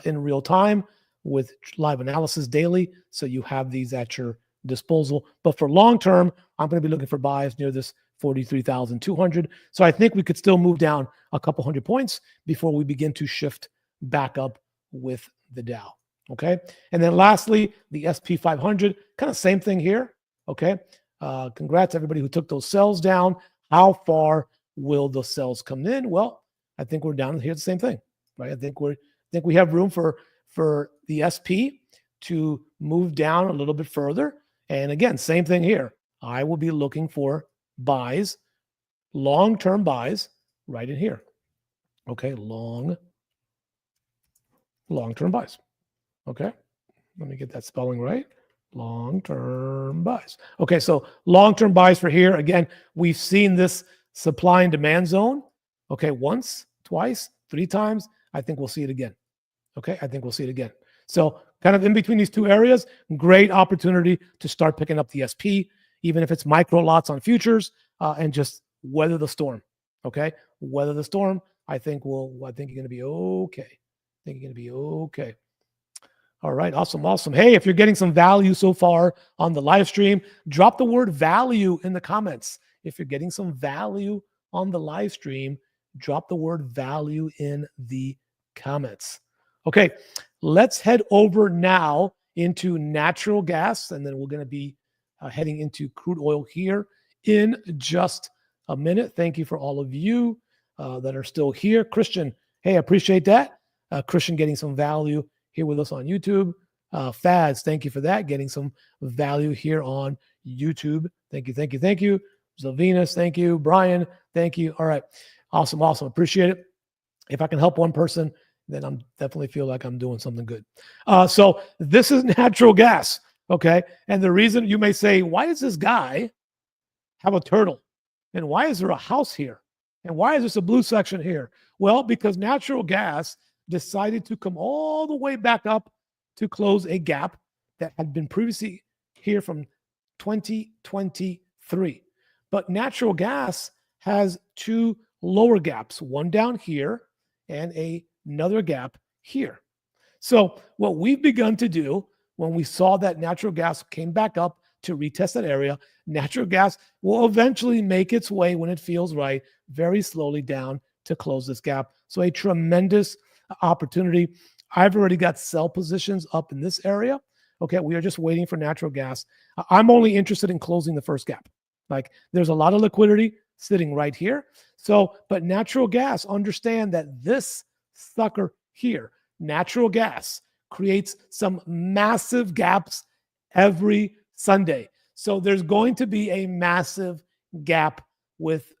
S1: in real time with live analysis daily. So you have these at your disposal. But for long term, I'm going to be looking for buys near this 43,200. So I think we could still move down a couple hundred points before we begin to shift back up with the Dow. Okay. And then lastly, the SP 500, kind of same thing here. Okay. Congrats everybody who took those sells down. How far will the sells come in? Well, I think we're down here the same thing, right? I think we have room for the SP to move down a little bit further. And again, same thing here. I will be looking for buys, long-term buys right in here. Okay, long-term buys. Okay, let me get that spelling right. Long-term buys. Okay, so long-term buys for here. Again, we've seen this supply and demand zone. Okay, once, twice, 3 times. I think we'll see it again. Okay, I think we'll see it again. So kind of in between these two areas, great opportunity to start picking up the SP, even if it's micro lots on futures, and just weather the storm. Okay, weather the storm. I think you're going to be okay. I think you're going to be okay. All right, awesome. Hey, if you're getting some value so far on the live stream, drop the word value in the comments. If you're getting some value on the live stream, drop the word value in the comments. Okay, let's head over now into natural gas, and then we're going to be heading into crude oil here in just a minute. Thank you for all of you that are still here. Christian, hey, I appreciate that. Christian getting some value here with us on YouTube. Fads, thank you for that. Getting some value here on YouTube. Thank you. Zelvinus, thank you. Brian, thank you. All right. Awesome. Appreciate it. If I can help one person, then I'm definitely feel like I'm doing something good. So this is natural gas. Okay. And the reason you may say, why does this guy have a turtle? And why is there a house here? And why is this a blue section here? Well, because natural gas decided to come all the way back up to close a gap that had been previously here from 2023. But natural gas has 2 lower gaps, one down here and another gap here. So what we've begun to do when we saw that natural gas came back up to retest that area, natural gas will eventually make its way, when it feels right, very slowly down to close this gap. So a tremendous opportunity. I've already got sell positions up in this area. Okay, we are just waiting for natural gas. I'm only interested in closing the first gap. Like, there's a lot of liquidity sitting right here. So, but natural gas, understand that this sucker here, natural gas, creates some massive gaps every Sunday. So there's going to be a massive gap with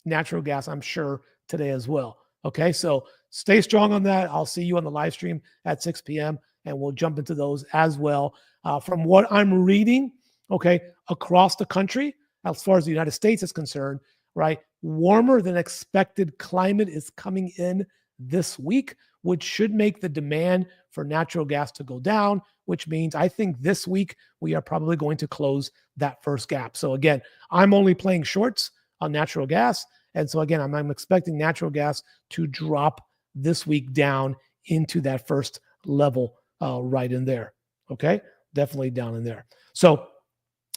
S1: natural gas, I'm sure, today as well. Okay, so stay strong on that. I'll see you on the live stream at 6 p.m. and we'll jump into those as well. From what I'm reading, okay, across the country, as far as the United States is concerned, right, warmer than expected climate is coming in this week, which should make the demand for natural gas to go down, which means I think this week we are probably going to close that first gap. So again, I'm only playing shorts on natural gas. And so again, I'm expecting natural gas to drop this week down into that first level right in there. Okay, definitely down in there. So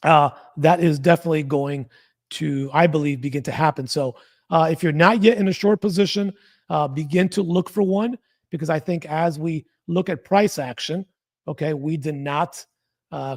S1: that is definitely going to, I believe, begin to happen. So if you're not yet in a short position, begin to look for one, because I think as we look at price action, okay, we did not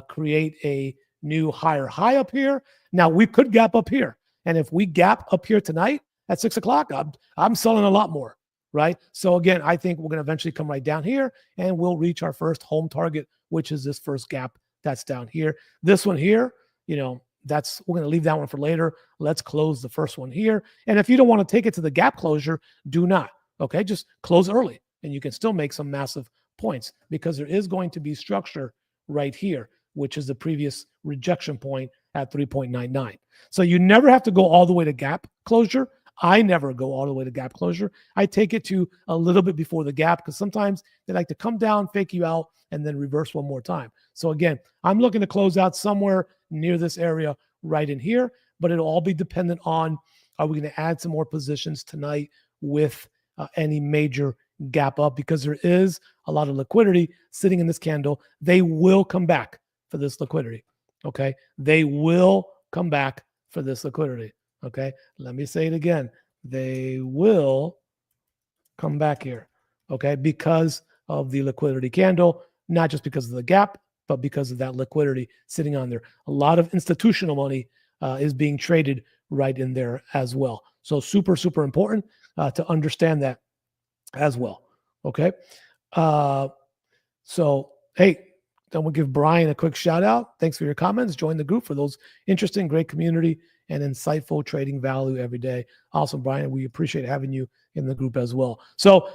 S1: create a new higher high up here. Now we could gap up here. And if we gap up here tonight at 6 o'clock, I'm selling a lot more, right? So again, I think we're going to eventually come right down here and we'll reach our first home target, which is this first gap that's down here. This one here, you know, we're going to leave that one for later. Let's close the first one here. And if you don't want to take it to the gap closure, do not. Okay, just close early and you can still make some massive points, because there is going to be structure right here, which is the previous rejection point at 3.99. So you never have to go all the way to gap closure. I never go all the way to gap closure. I take it to a little bit before the gap, because sometimes they like to come down, fake you out, and then reverse one more time. So again, I'm looking to close out somewhere near this area right in here, but it'll all be dependent on, are we going to add some more positions tonight with any major gap up, because there is a lot of liquidity sitting in this candle. They will come back for this liquidity. Okay. They will come back for this liquidity. Okay. Let me say it again. They will come back here. okay, because of the liquidity candle, not just because of the gap, but because of that liquidity sitting on there. A lot of institutional money is being traded right in there as well. So super, super important to understand that as well. Okay. So, hey, I'm going to give Brian a quick shout out. Thanks for your comments. Join the group for those interesting, great community and insightful trading value every day. Awesome, Brian. We appreciate having you in the group as well. So,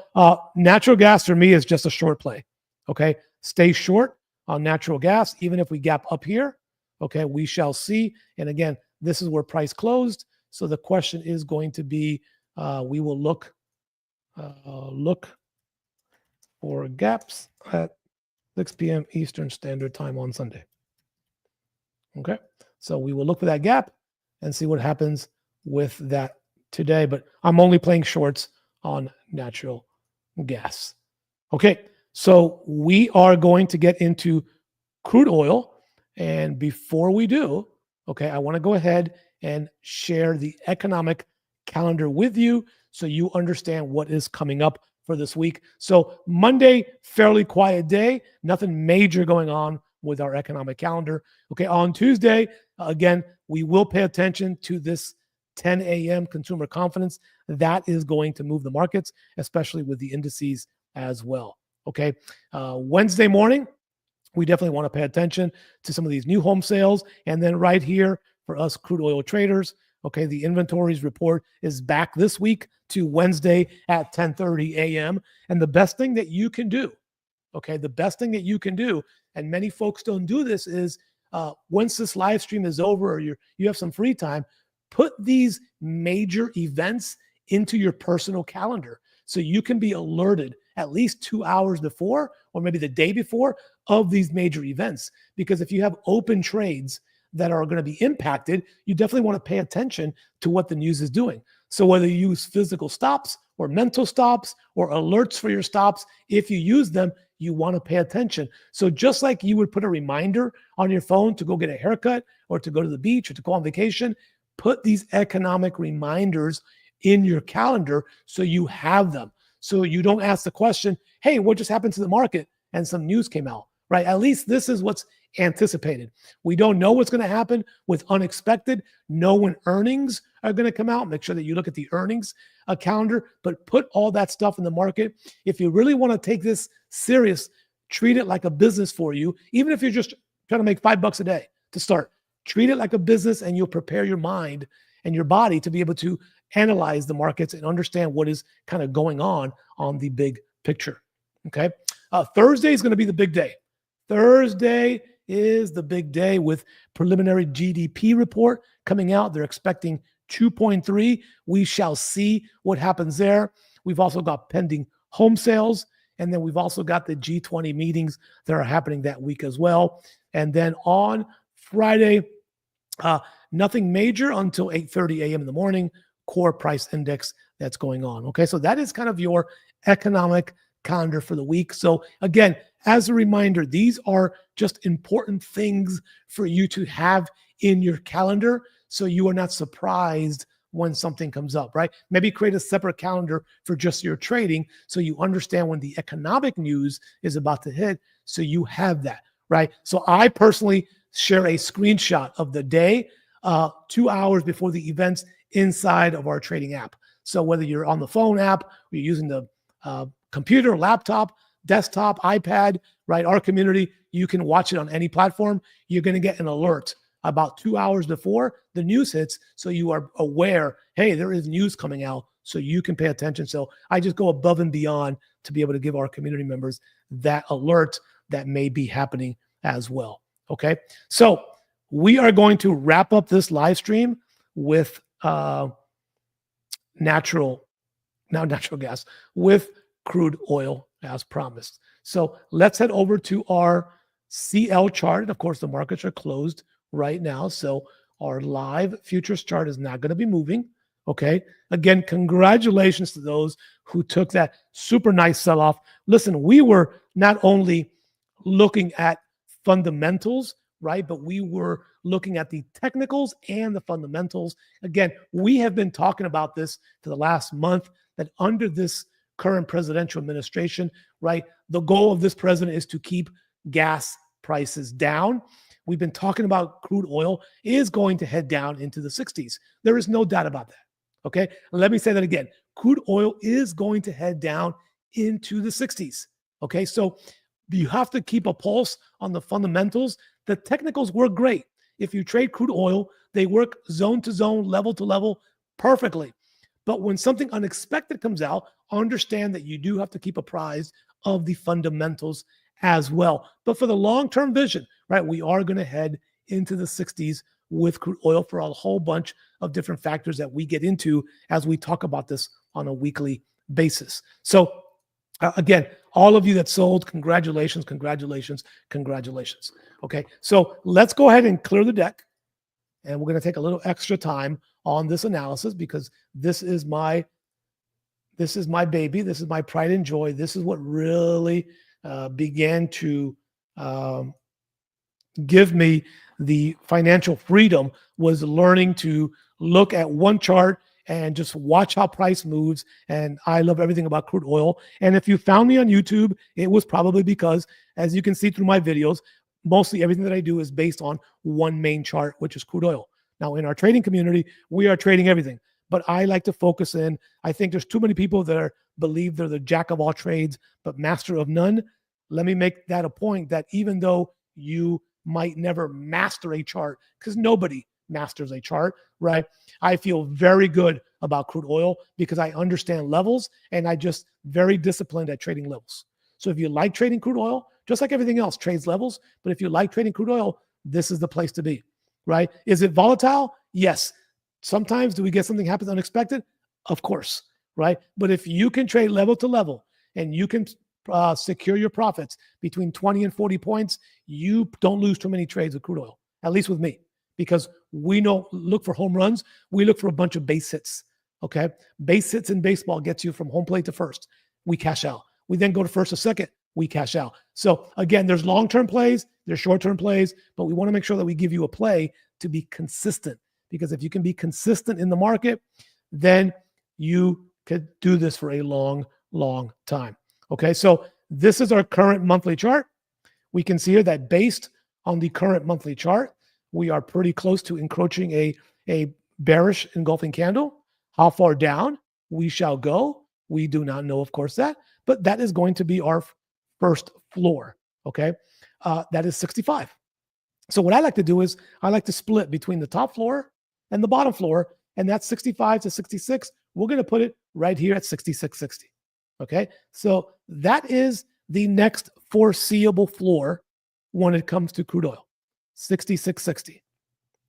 S1: natural gas for me is just a short play. Okay. Stay short on natural gas, even if we gap up here. Okay. We shall see. And again, this is where price closed. So the question is going to be, we will look for gaps at 6 p.m. Eastern Standard Time on Sunday. Okay, so we will look for that gap and see what happens with that today. But I'm only playing shorts on natural gas. Okay, so we are going to get into crude oil. And before we do, okay, I want to go ahead and share the economic calendar with you so you understand what is coming up for this week. So Monday, fairly quiet day, nothing major going on with our economic calendar. Okay, on Tuesday, again, we will pay attention to this 10 a.m. consumer confidence. That is going to move the markets, especially with the indices as well. Okay, Wednesday morning, we definitely want to pay attention to some of these new home sales. And then right here for us crude oil traders, okay, the inventories report is back this week to Wednesday at 10:30 a.m. And the best thing that you can do, okay, the best thing that you can do, and many folks don't do this, is once this live stream is over or you have some free time, put these major events into your personal calendar so you can be alerted at least 2 hours before or maybe the day before of these major events. Because if you have open trades that are going to be impacted, you definitely want to pay attention to what the news is doing. So whether you use physical stops or mental stops or alerts for your stops, if you use them, you want to pay attention. So just like you would put a reminder on your phone to go get a haircut or to go to the beach or to go on vacation, put these economic reminders in your calendar so you have them. So you don't ask the question, hey, what just happened to the market? And some news came out, right? At least this is what's anticipated. We don't know what's going to happen with unexpected. Know when earnings are going to come out. Make sure that you look at the earnings calendar, but put all that stuff in the market. If you really want to take this serious, treat it like a business for you. Even if you're just trying to make $5 a day to start, treat it like a business and you'll prepare your mind and your body to be able to analyze the markets and understand what is kind of going on the big picture. Okay. Thursday is going to be the big day. Thursday is the big day with preliminary GDP report coming out. They're expecting 2.3. We shall see what happens there. We've also got pending home sales. And then we've also got the G20 meetings that are happening that week as well. And then on Friday, nothing major until 8:30 a.m. in the morning, core price index that's going on. Okay, so that is kind of your economic calendar for the week. So again, as a reminder, these are just important things for you to have in your calendar so you are not surprised when something comes up, right? Maybe create a separate calendar for just your trading so you understand when the economic news is about to hit so you have that, right? So I personally share a screenshot of the day 2 hours before the events inside of our trading app. So whether you're on the phone app, or you're using the computer, laptop, desktop, iPad, right? Our community, you can watch it on any platform. You're going to get an alert about 2 hours before the news hits. So you are aware, hey, there is news coming out so you can pay attention. So I just go above and beyond to be able to give our community members that alert that may be happening as well. Okay. So we are going to wrap up this live stream with natural gas, with crude oil as promised. So let's head over to our CL chart. And of course, the markets are closed right now. So our live futures chart is not going to be moving. Okay. Again, congratulations to those who took that super nice sell-off. Listen, we were not only looking at fundamentals, right? But we were looking at the technicals and the fundamentals. Again, we have been talking about this for the last month, that under this current presidential administration, right? The goal of this president is to keep gas prices down. We've been talking about crude oil is going to head down into the 60s. There is no doubt about that. Okay. Let me say that again. Crude oil is going to head down into the 60s. Okay. So you have to keep a pulse on the fundamentals. The technicals work great. If you trade crude oil, they work zone to zone, level to level perfectly. But when something unexpected comes out, understand that you do have to keep apprised of the fundamentals as well. But for the long-term vision, right, we are going to head into the 60s with crude oil for a whole bunch of different factors that we get into as we talk about this on a weekly basis. So again, all of you that sold, congratulations, congratulations, congratulations. Okay, so let's go ahead and clear the deck. And we're going to take a little extra time on this analysis because this is my baby. This is my pride and joy. This is what really began to give me the financial freedom, was learning to look at one chart and just watch how price moves. And I love everything about crude oil. And if you found me on YouTube, it was probably because, as you can see through my videos, mostly everything that I do is based on one main chart, which is crude oil. Now, in our trading community, we are trading everything, but I like to focus in. I think there's too many people that believe they're the jack of all trades, but master of none. Let me make that a point that even though you might never master a chart, because nobody masters a chart, right? I feel very good about crude oil because I understand levels and I just very disciplined at trading levels. So if you like trading crude oil, just like everything else, trades levels. But if you like trading crude oil, this is the place to be, right? Is it volatile? Yes. Sometimes do we get something happens unexpected? Of course, right? But if you can trade level to level and you can secure your profits between 20 and 40 points, you don't lose too many trades with crude oil, at least with me, because we don't look for home runs. We look for a bunch of base hits, okay? Base hits in baseball gets you from home plate to first. We cash out. We then go to first or second. We cash out. So again, there's long-term plays, there's short-term plays, but we want to make sure that we give you a play to be consistent, because if you can be consistent in the market, then you could do this for a long, long time. Okay, so this is our current monthly chart. We can see here that based on the current monthly chart, we are pretty close to encroaching a bearish engulfing candle. How far down we shall go, we do not know, of course, but that is going to be our first floor, okay? That is 65. So what I like to do is I like to split between the top floor and the bottom floor, and that's 65 to 66. We're going to put it right here at 66.60, okay? So that is the next foreseeable floor when it comes to crude oil, 66.60,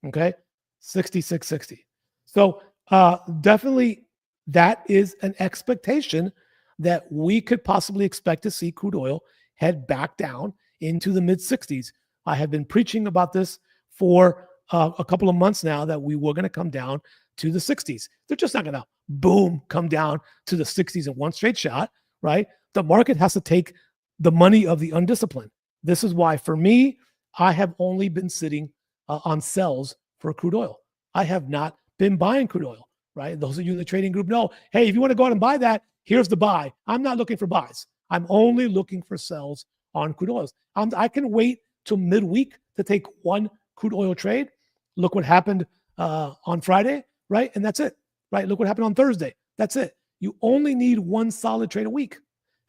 S1: okay? 66.60. So definitely that is an expectation that we could possibly expect to see crude oil head back down into the mid 60s. I have been preaching about this for a couple of months now, that we were going to come down to the 60s. They're just not going to boom come down to the 60s in one straight shot, right? The market has to take the money of the undisciplined. This is why, for me, I have only been sitting on sells for crude oil. I have not been buying crude oil, right? Those of you in the trading group know, hey, if you want to go out and buy that, here's the buy. I'm not looking for buys. I'm only looking for sells on crude oils. I can wait till midweek to take one crude oil trade. Look what happened on Friday, right? And that's it, right? Look what happened on Thursday. That's it. You only need one solid trade a week.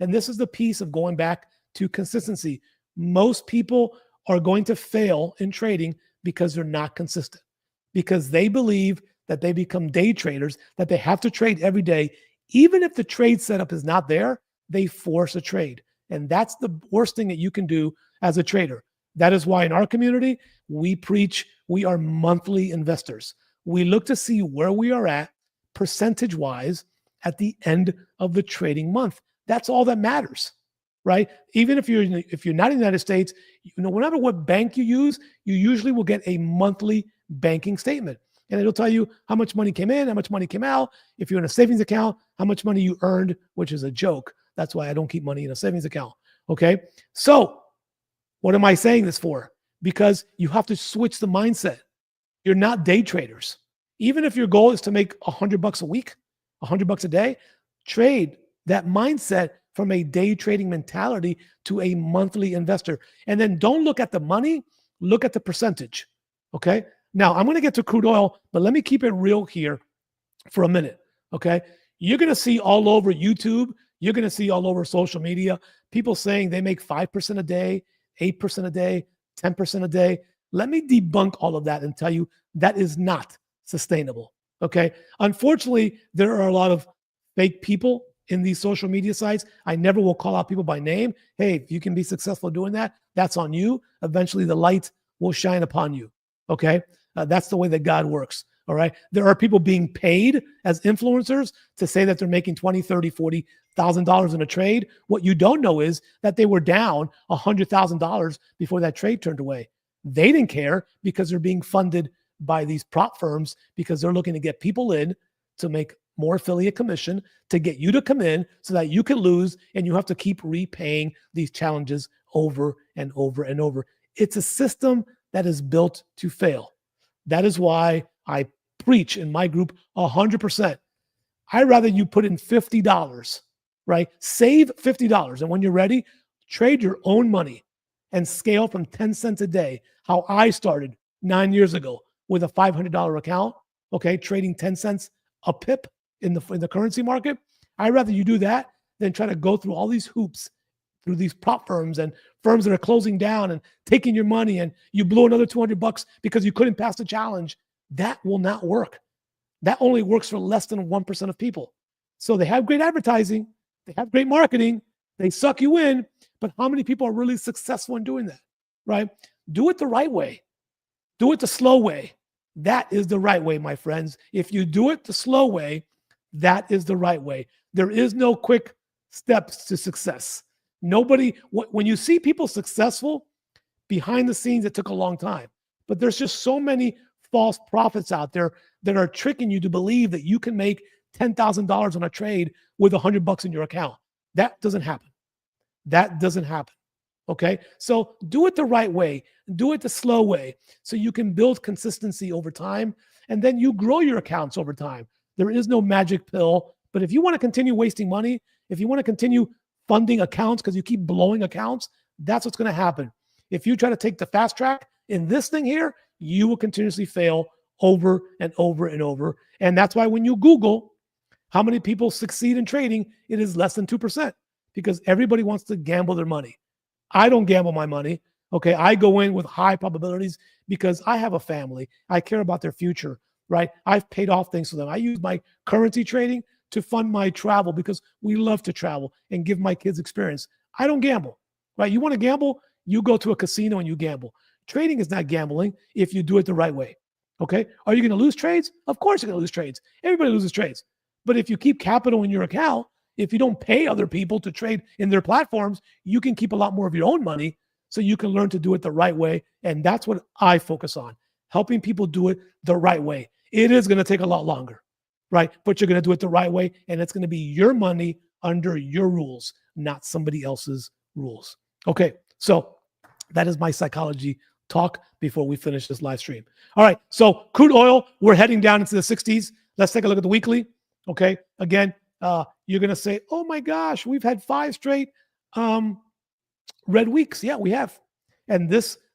S1: And this is the piece of going back to consistency. Most people are going to fail in trading because they're not consistent, because they believe that they become day traders, that they have to trade every day. Even if the trade setup is not there, they force a trade. And that's the worst thing that you can do as a trader. That is why in our community, we preach we are monthly investors. We look to see where we are at percentage-wise at the end of the trading month. That's all that matters, right? Even if you're not in the United States, no matter what bank you use, you usually will get a monthly banking statement. And it'll tell you how much money came in, how much money came out. If you're in a savings account, how much money you earned, which is a joke. That's why I don't keep money in a savings account. Okay. So what am I saying this for? Because you have to switch the mindset. You're not day traders. Even if your goal is to make $100 a week, $100 a day, trade that mindset from a day trading mentality to a monthly investor. And then don't look at the money, look at the percentage. Okay. Now I'm going to get to crude oil, but let me keep it real here for a minute. Okay. You're going to see all over YouTube, you're going to see all over social media, people saying they make 5% a day, 8% a day, 10% a day. Let me debunk all of that and tell you that is not sustainable. Okay. Unfortunately, there are a lot of fake people in these social media sites. I never will call out people by name. Hey, if you can be successful doing that, that's on you. Eventually, the light will shine upon you. Okay. That's the way that God works. All right. There are people being paid as influencers to say that they're making $20, $30, $40,000 in a trade. What you don't know is that they were down $100,000 before that trade turned away. They didn't care because they're being funded by these prop firms because they're looking to get people in to make more affiliate commission to get you to come in so that you can lose and you have to keep repaying these challenges over and over and over. It's a system that is built to fail. That is why I preach in my group 100%. I'd rather you put in $50, right? Save $50. And when you're ready, trade your own money and scale from 10 cents a day, how I started 9 years ago with a $500 account, okay, trading 10 cents a pip in the currency market. I'd rather you do that than try to go through all these hoops through these prop firms and firms that are closing down and taking your money and you blew another $200 because you couldn't pass the challenge. That will not work. That only works for less than 1% of people. So they have great advertising, they have great marketing, they suck you in, but how many people are really successful in doing that, right? Do it the right way. Do it the slow way. That is the right way, my friends. If you do it the slow way, that is the right way. There is no quick steps to success. Nobody, when you see people successful behind the scenes, it took a long time. But there's just so many false prophets out there that are tricking you to believe that you can make $10,000 on a trade with $100 in your account. That doesn't happen. That doesn't happen. Okay. So do it the right way. Do it the slow way so you can build consistency over time. And then you grow your accounts over time. There is no magic pill. But if you want to continue wasting money, if you want to continue funding accounts because you keep blowing accounts, that's what's going to happen. If you try to take the fast track in this thing here, you will continuously fail over and over and over. And that's why when you Google how many people succeed in trading, it is less than 2% because everybody wants to gamble their money. I don't gamble my money. Okay. I go in with high probabilities because I have a family. I care about their future, right? I've paid off things for them. I use my currency trading to fund my travel because we love to travel and give my kids experience. I don't gamble, right? You want to gamble? You go to a casino and you gamble. Trading is not gambling if you do it the right way. Okay. Are you going to lose trades? Of course you're going to lose trades. Everybody loses trades. But if you keep capital in your account, if you don't pay other people to trade in their platforms, you can keep a lot more of your own money so you can learn to do it the right way. And that's what I focus on, helping people do it the right way. It is going to take a lot longer, right? But you're going to do it the right way. And it's going to be your money under your rules, not somebody else's rules. Okay. So that is my psychology talk before we finish this live stream. All right. So crude oil, we're heading down into the 60s. Let's take a look at the weekly. Okay. Again, you're going to say, oh my gosh, we've had 5 straight red weeks. Yeah, we have. And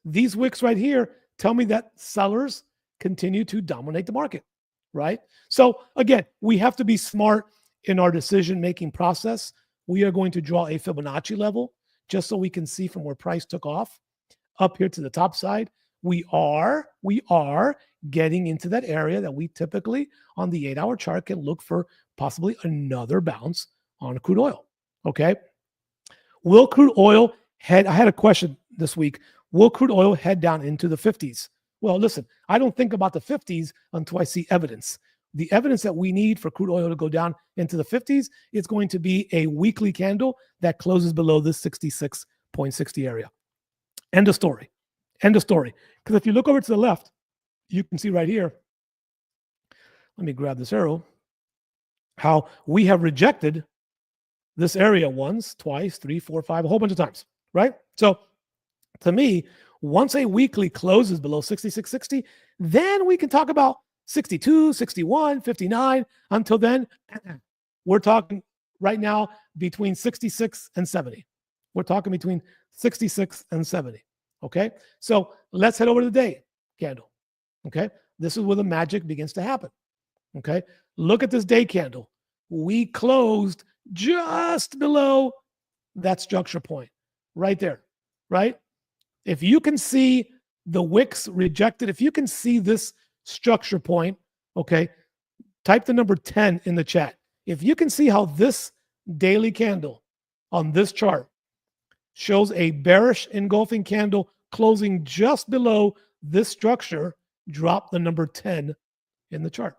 S1: these wicks right here tell me that sellers continue to dominate the market, right? So again, we have to be smart in our decision-making process. We are going to draw a Fibonacci level just so we can see from where price took off up here to the top side. We are getting into that area that we typically on the 8-hour chart can look for possibly another bounce on crude oil. Okay. Will crude oil head? I had a question this week. Will crude oil head down into the 50s? Well, listen, I don't think about the 50s until I see evidence. The evidence that we need for crude oil to go down into the 50s is going to be a weekly candle that closes below this 66.60 area. End of story. End of story. Because if you look over to the left, you can see right here, let me grab this arrow, how we have rejected this area once, twice, 3, 4, 5, a whole bunch of times, right? So to me, once a weekly closes below 66.60, then we can talk about 62, 61, 59. Until then, we're talking right now between 66 and 70. We're talking between 66 and 70. Okay. So let's head over to the day candle. Okay. This is where the magic begins to happen. Okay. Look at this day candle. We closed just below that structure point right there, right? If you can see the wicks rejected, if you can see this structure point, okay, type the number 10 in the chat. If you can see how this daily candle on this chart shows a bearish engulfing candle closing just below this structure, drop the number 10 in the chart.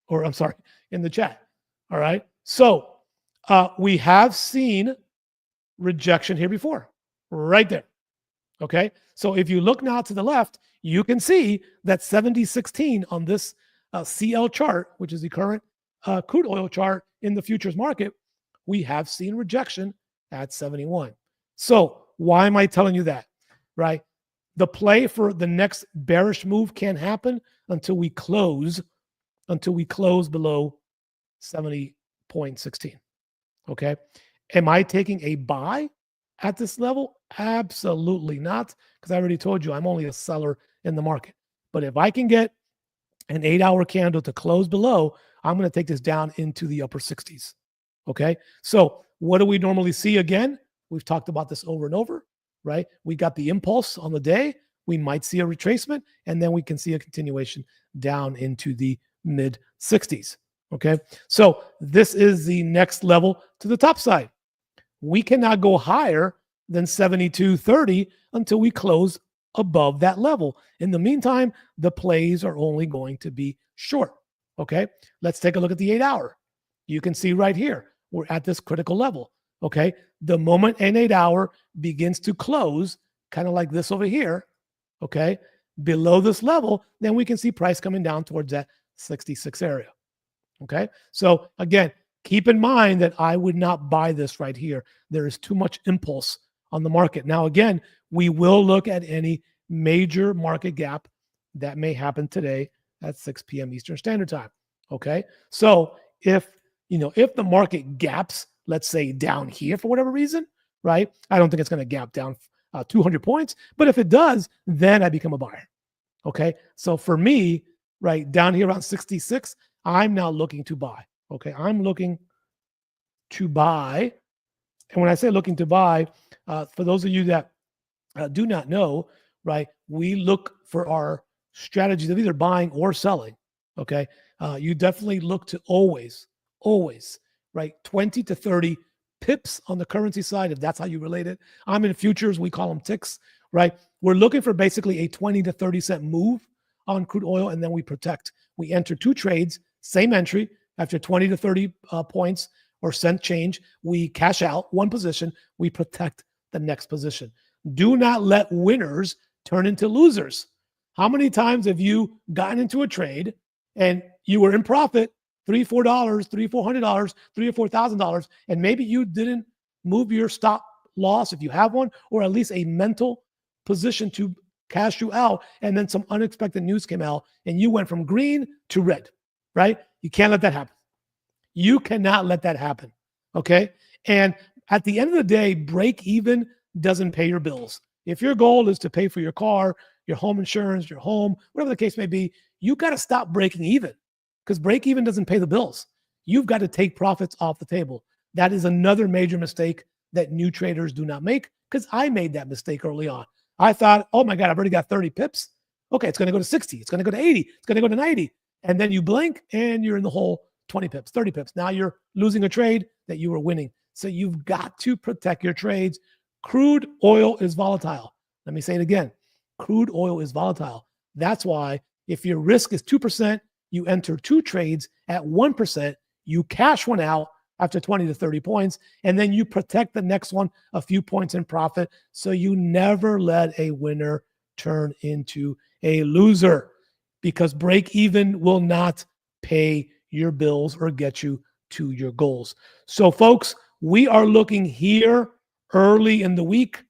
S1: Or I'm sorry, in the chat. All right. So we have seen rejection here before, right there. Okay. So if you look now to the left, you can see that 70.16 on this CL chart, which is the current crude oil chart in the futures market, we have seen rejection at 71. So why am I telling you that? Right? The play for the next bearish move can't happen until we close below 70.16. Okay. Am I taking a buy at this level? Absolutely not, because I already told you I'm only a seller in the market. But if I can get an 8-hour candle to close below, I'm going to take this down into the upper 60s. Okay. So what do we normally see again? We've talked about this over and over, right? We got the impulse on the day. We might see a retracement, and then we can see a continuation down into the mid 60s. Okay. So this is the next level to the top side. We cannot go higher than 72.30 until we close above that level. In the meantime, the plays are only going to be short. Okay. Let's take a look at the 8-hour. You can see right here, we're at this critical level. Okay. The moment an 8-hour begins to close, kind of like this over here, okay, below this level, then we can see price coming down towards that 66 area. Okay. So again, keep in mind that I would not buy this right here. There is too much impulse on the market. Now, again, we will look at any major market gap that may happen today at 6 p.m. Eastern Standard Time. Okay. So if the market gaps, let's say down here for whatever reason, right? I don't think it's going to gap down 200 points, but if it does, then I become a buyer. Okay. So for me, right down here around 66, I'm now looking to buy. Okay. I'm looking to buy. And when I say looking to buy, for those of you that do not know, right, we look for our strategies of either buying or selling. Okay. You definitely look to always, right, 20 to 30 pips on the currency side, if that's how you relate it. I'm in futures. We call them ticks, right? We're looking for basically a 20 to 30 cent move on crude oil, and then we protect. We enter 2 trades, same entry. After 20 to 30 points or cent change, we cash out one position. We protect the next position. Do not let winners turn into losers. How many times have you gotten into a trade and you were in profit, $300, $400, $400, $3,000 or $4,000, and maybe you didn't move your stop loss if you have one, or at least a mental position to cash you out, and then some unexpected news came out and you went from green to red, right? You can't let that happen. You cannot let that happen, okay? And at the end of the day, break even doesn't pay your bills. If your goal is to pay for your car, your home insurance, your home, whatever the case may be, you got to stop breaking even, because break even doesn't pay the bills. You've got to take profits off the table. That is another major mistake that new traders do not make, because I made that mistake early on. I thought, oh my God, I've already got 30 pips. Okay, it's going to go to 60. It's going to go to 80. It's going to go to 90. And then you blink and you're in the hole 20 pips, 30 pips. Now you're losing a trade that you were winning. So you've got to protect your trades. Crude oil is volatile. Let me say it again. Crude oil is volatile. That's why if your risk is 2%, you enter 2 trades at 1%, you cash one out after 20 to 30 points, and then you protect the next one a few points in profit. So you never let a winner turn into a loser, because break even will not pay your bills or get you to your goals. So folks, we are looking here early in the week.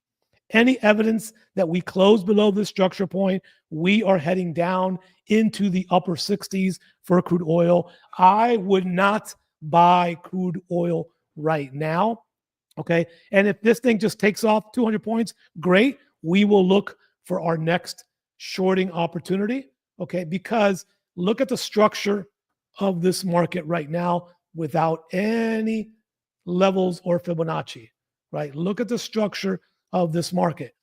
S1: Any evidence that we close below this structure point, we are heading down into the upper 60s for crude oil. I would not buy crude oil right now. Okay. And if this thing just takes off 200 points, great. We will look for our next shorting opportunity. Okay. Because look at the structure of this market right now without any levels or Fibonacci, right? Look at the structure of this market.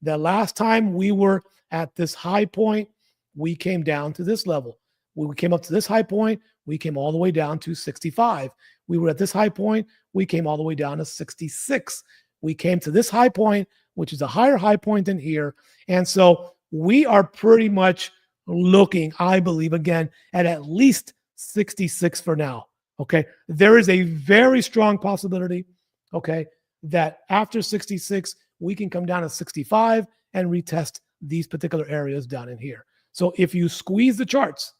S1: The last time we were at this high point, we came down to this level. We came up to this high point, we came all the way down to 65. We were at this high point, we came all the way down to 66. We came to this high point, which is a higher high point than here. And so we are pretty much looking, I believe, again, at least 66 for now. Okay. There is a very strong possibility, okay, that after 66, we can come down to 65 and retest these particular areas down in here. So if you squeeze the charts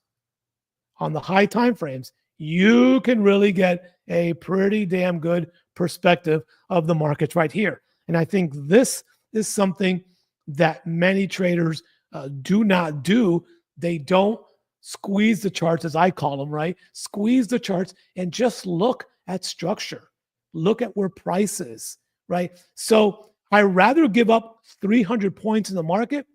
S1: on the high time frames, you can really get a pretty damn good perspective of the markets right here. And I think this is something that many traders do not do. They don't squeeze the charts, as I call them, right? Squeeze the charts and just look at structure. Look at where price is, right? So I'd rather give up 300 points in the market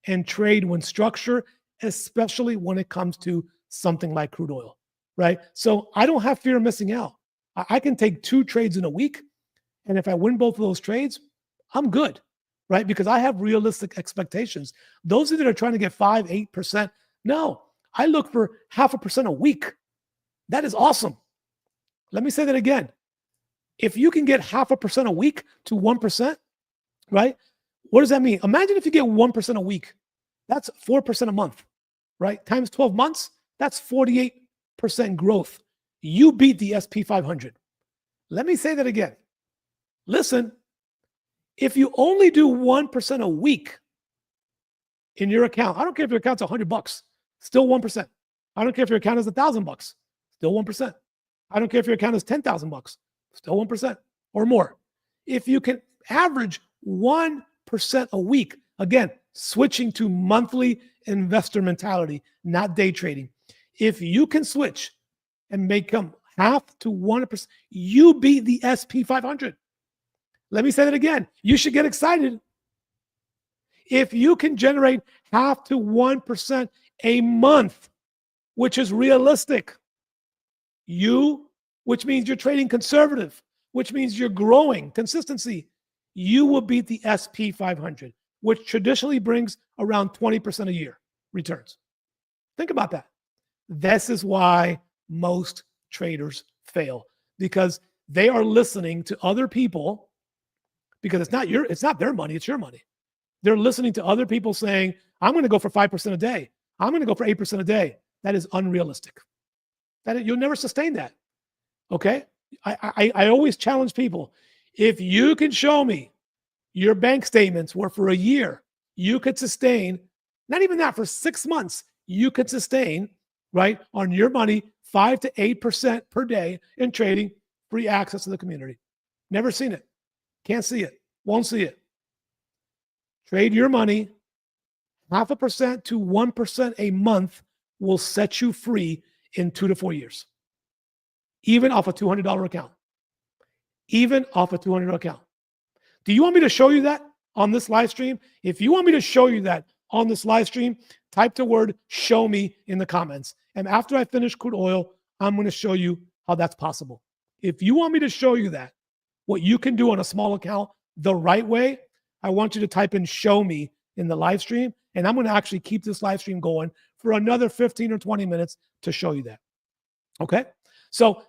S1: and trade when structure, especially when it comes to something like crude oil, right? So I don't have fear of missing out. I can take 2 trades in a week. And if I win both of those trades, I'm good, right? Because I have realistic expectations. Those that are trying to get 5, 8%, no, I look for 0.5% a week. That is awesome. Let me say that again. If you can get 0.5% a week to 1%, right? What does that mean? Imagine if you get 1% a week. That's 4% a month, right? Times 12 months, that's 48% growth. You beat the SP 500. Let me say that again. Listen, if you only do 1% a week in your account, I don't care if your account's $100, still 1%. I don't care if your account is $1,000, still 1%. I don't care if your account is $10,000, still 1% or more. If you can average 1% a week, again, switching to monthly investor mentality, not day trading. If you can switch and make them 0.5 to 1%, you beat the SP 500. Let me say that again. You should get excited. If you can generate 0.5 to 1% a month, which is realistic, which means you're trading conservative, which means you're growing consistency, you will beat the SP 500, which traditionally brings around 20% a year returns. Think about that. This is why most traders fail, because they are listening to other people, because it's not their money, it's your money. They're listening to other people saying, I'm going to go for 5% a day. I'm going to go for 8% a day. That is unrealistic. You'll never sustain that. Okay? I always challenge people. If you can show me your bank statements where for a year you could sustain, not even that, for 6 months, you could sustain, right, on your money 5 to 8% per day in trading, free access to the community. Never seen it. Can't see it. Won't see it. Trade your money. 0.5% to 1% a month will set you free in 2 to 4 years. Even off a $200 account. Even off a $200 account. Do you want me to show you that on this live stream? If you want me to show you that on this live stream, type the word "show me" in the comments. And after I finish crude oil, I'm going to show you how that's possible. If you want me to show you that, what you can do on a small account the right way, I want you to type in "show me" in the live stream. And I'm going to actually keep this live stream going for another 15 or 20 minutes to show you that. Okay? So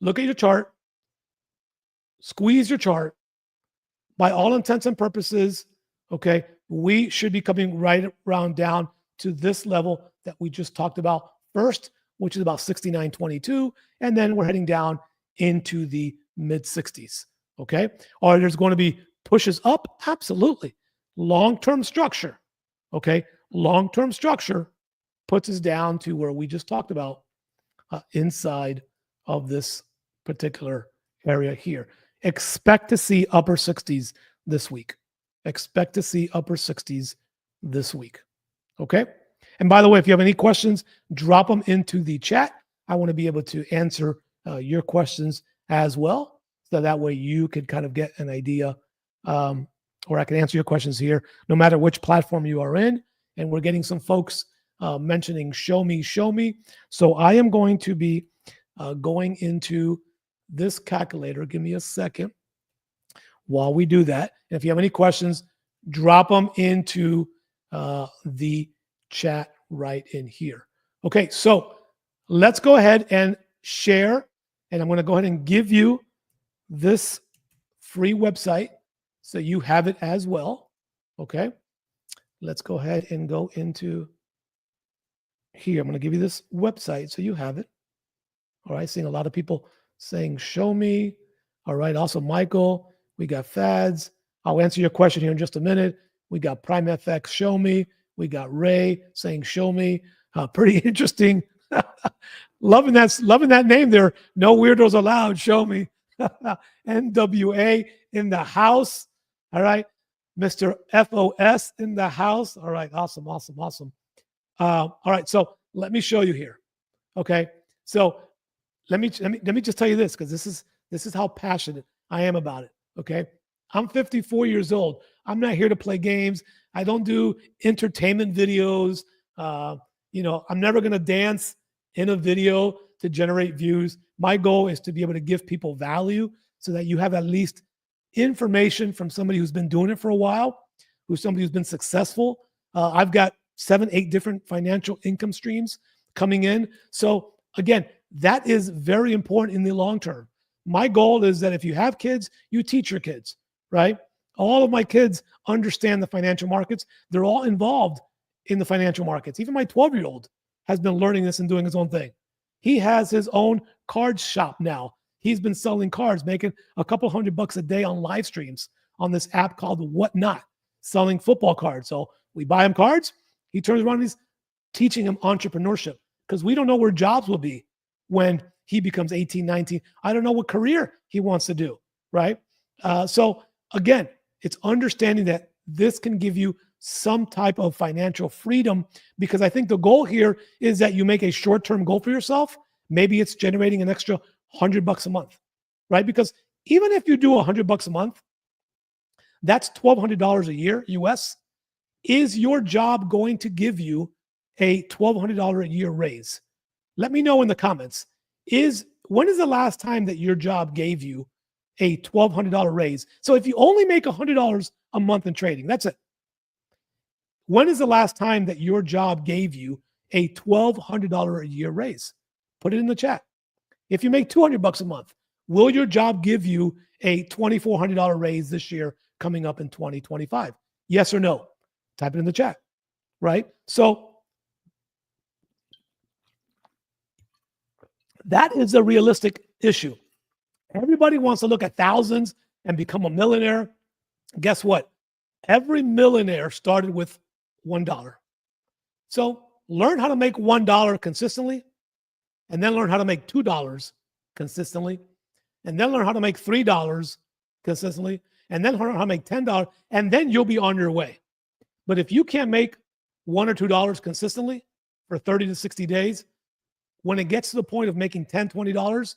S1: look at your chart. Squeeze your chart. By all intents and purposes, okay, we should be coming right around down to this level that we just talked about first, which is about 69.22. And then we're heading down into the mid 60s. Okay. Or there's going to be pushes up. Absolutely. Long-term structure. Okay. Long-term structure puts us down to where we just talked about inside of this particular area here. Expect to see upper 60s this week. Expect to see upper 60s this week. Okay. And by the way, if you have any questions, drop them into the chat. I want to be able to answer your questions as well. So that way you could kind of get an idea, or I can answer your questions here, no matter which platform you are in. And we're getting some folks mentioning show me. So I am going to be going into this calculator. Give me a second while we do that. And if you have any questions, drop them into the chat right in here. Okay, so let's go ahead and share. And I'm going to go ahead and give you this free website so you have it as well. Okay, let's go ahead and go into here. I'm going to give you this website so you have it. All right, seeing a lot of people saying show me. All right, also Michael, we got Fads. I'll answer your question here in just a minute. We got Prime FX, show me. We got Ray saying show me. Pretty interesting. loving that name there. No weirdos allowed, show me. NWA in the house. All right. Mr. FOS in the house. All right. Awesome. All right. So let me show you here. Okay. So let me just tell you this, because this is how passionate I am about it. Okay. I'm 54 years old. I'm not here to play games. I don't do entertainment videos. I'm never going to dance in a video to generate views. My goal is to be able to give people value so that you have at least information from somebody who's been doing it for a while, somebody who's been successful. I've got 7, 8 different financial income streams coming in. So again, that is very important in the long term. My goal is that if you have kids, you teach your kids, right? All of my kids understand the financial markets. They're all involved in the financial markets. Even my 12-year-old has been learning this and doing his own thing. He has his own card shop now. He's been selling cards, making a couple $100 a day on live streams on this app called Whatnot, selling football cards. So we buy him cards. He turns around and he's teaching him entrepreneurship, because we don't know where jobs will be when he becomes 18, 19. I don't know what career he wants to do, right? So again, it's understanding that this can give you some type of financial freedom, because I think the goal here is that you make a short-term goal for yourself. Maybe it's generating an extra $100 a month, right? Because even if you do $100 a month, that's $1,200 a year US. Is your job going to give you a $1,200 a year raise? Let me know in the comments. When is the last time that your job gave you a $1,200 raise? So if you only make $100 a month in trading, that's it. When is the last time that your job gave you a $1,200 a year raise? Put it in the chat. If you make $200 a month, will your job give you a $2,400 raise this year coming up in 2025? Yes or no? Type it in the chat, right? So that is a realistic issue. Everybody wants to look at thousands and become a millionaire. Guess what? Every millionaire started with $1. So learn how to make $1 consistently, and then learn how to make $2 consistently, and then learn how to make $3 consistently, and then learn how to make $10, and then you'll be on your way. But if you can't make $1 or $2 consistently for 30 to 60 days, when it gets to the point of making $10, $20,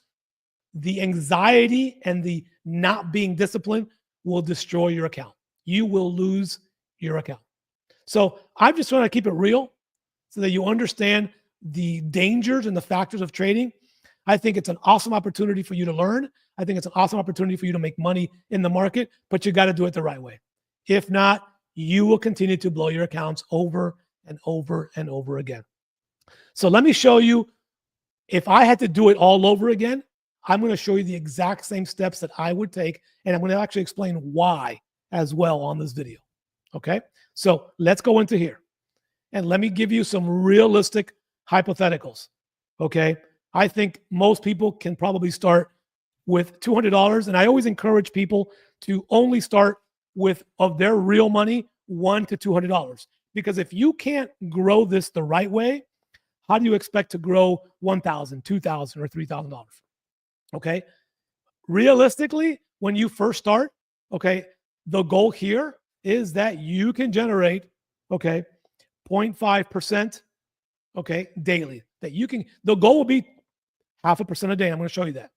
S1: the anxiety and the not being disciplined will destroy your account. You will lose your account. So I'm just trying to keep it real so that you understand the dangers and the factors of trading. I think it's an awesome opportunity for you to learn. I think it's an awesome opportunity for you to make money in the market, but you got to do it the right way. If not, you will continue to blow your accounts over and over and over again. So let me show you, if I had to do it all over again, I'm going to show you the exact same steps that I would take, and I'm going to actually explain why as well on this video. Okay, so let's go into here, and let me give you some realistic hypotheticals. Okay, I think most people can probably start with $200, and I always encourage people to only start with, of their real money, $100 to $200, because if you can't grow this the right way, how do you expect to grow $1,000, $2,000, or $3,000? Okay, realistically, when you first start, okay, the goal here is that you can generate, okay, 0.5%, okay, daily. That you can, the goal will be 0.5% a day. I'm going to show you that.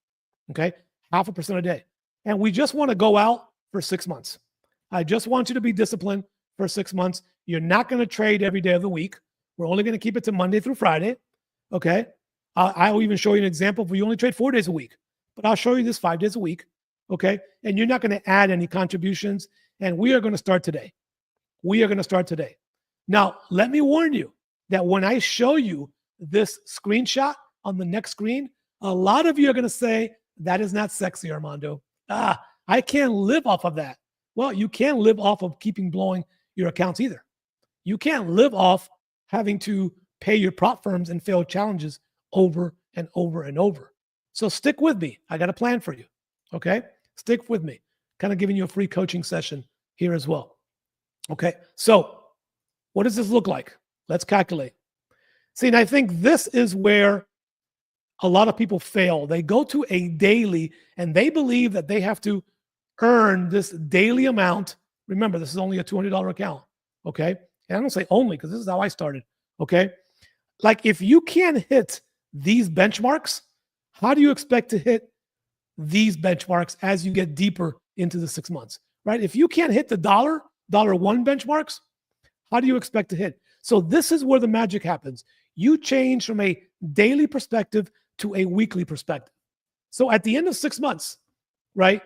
S1: Okay, 0.5% a day. And we just want to go out for 6 months. I just want you to be disciplined for 6 months. You're not going to trade every day of the week. We're only going to keep it to Monday through Friday. Okay. I'll even show you an example where you only trade 4 days a week, but I'll show you this 5 days a week. Okay. And you're not going to add any contributions. And we are going to start today. We are going to start today. Now, let me warn you that when I show you this screenshot on the next screen, a lot of you are going to say, that is not sexy, Armando. I can't live off of that. Well, you can't live off of keeping blowing your accounts either. You can't live off having to pay your prop firms and failed challenges over and over and over. So stick with me. I got a plan for you. Okay? Stick with me. Kind of giving you a free coaching session here as well. Okay? So what does this look like? Let's calculate. See, and I think this is where a lot of people fail. They go to a daily and they believe that they have to earn this daily amount. Remember, this is only a $200 account. Okay? And I don't say only because this is how I started. Okay? Like if you can't hit these benchmarks, how do you expect to hit these benchmarks as you get deeper into the 6 months, right? If you can't hit the $1 benchmarks, how do you expect to hit? So this is where the magic happens. You change from a daily perspective to a weekly perspective. So at the end of 6 months, right,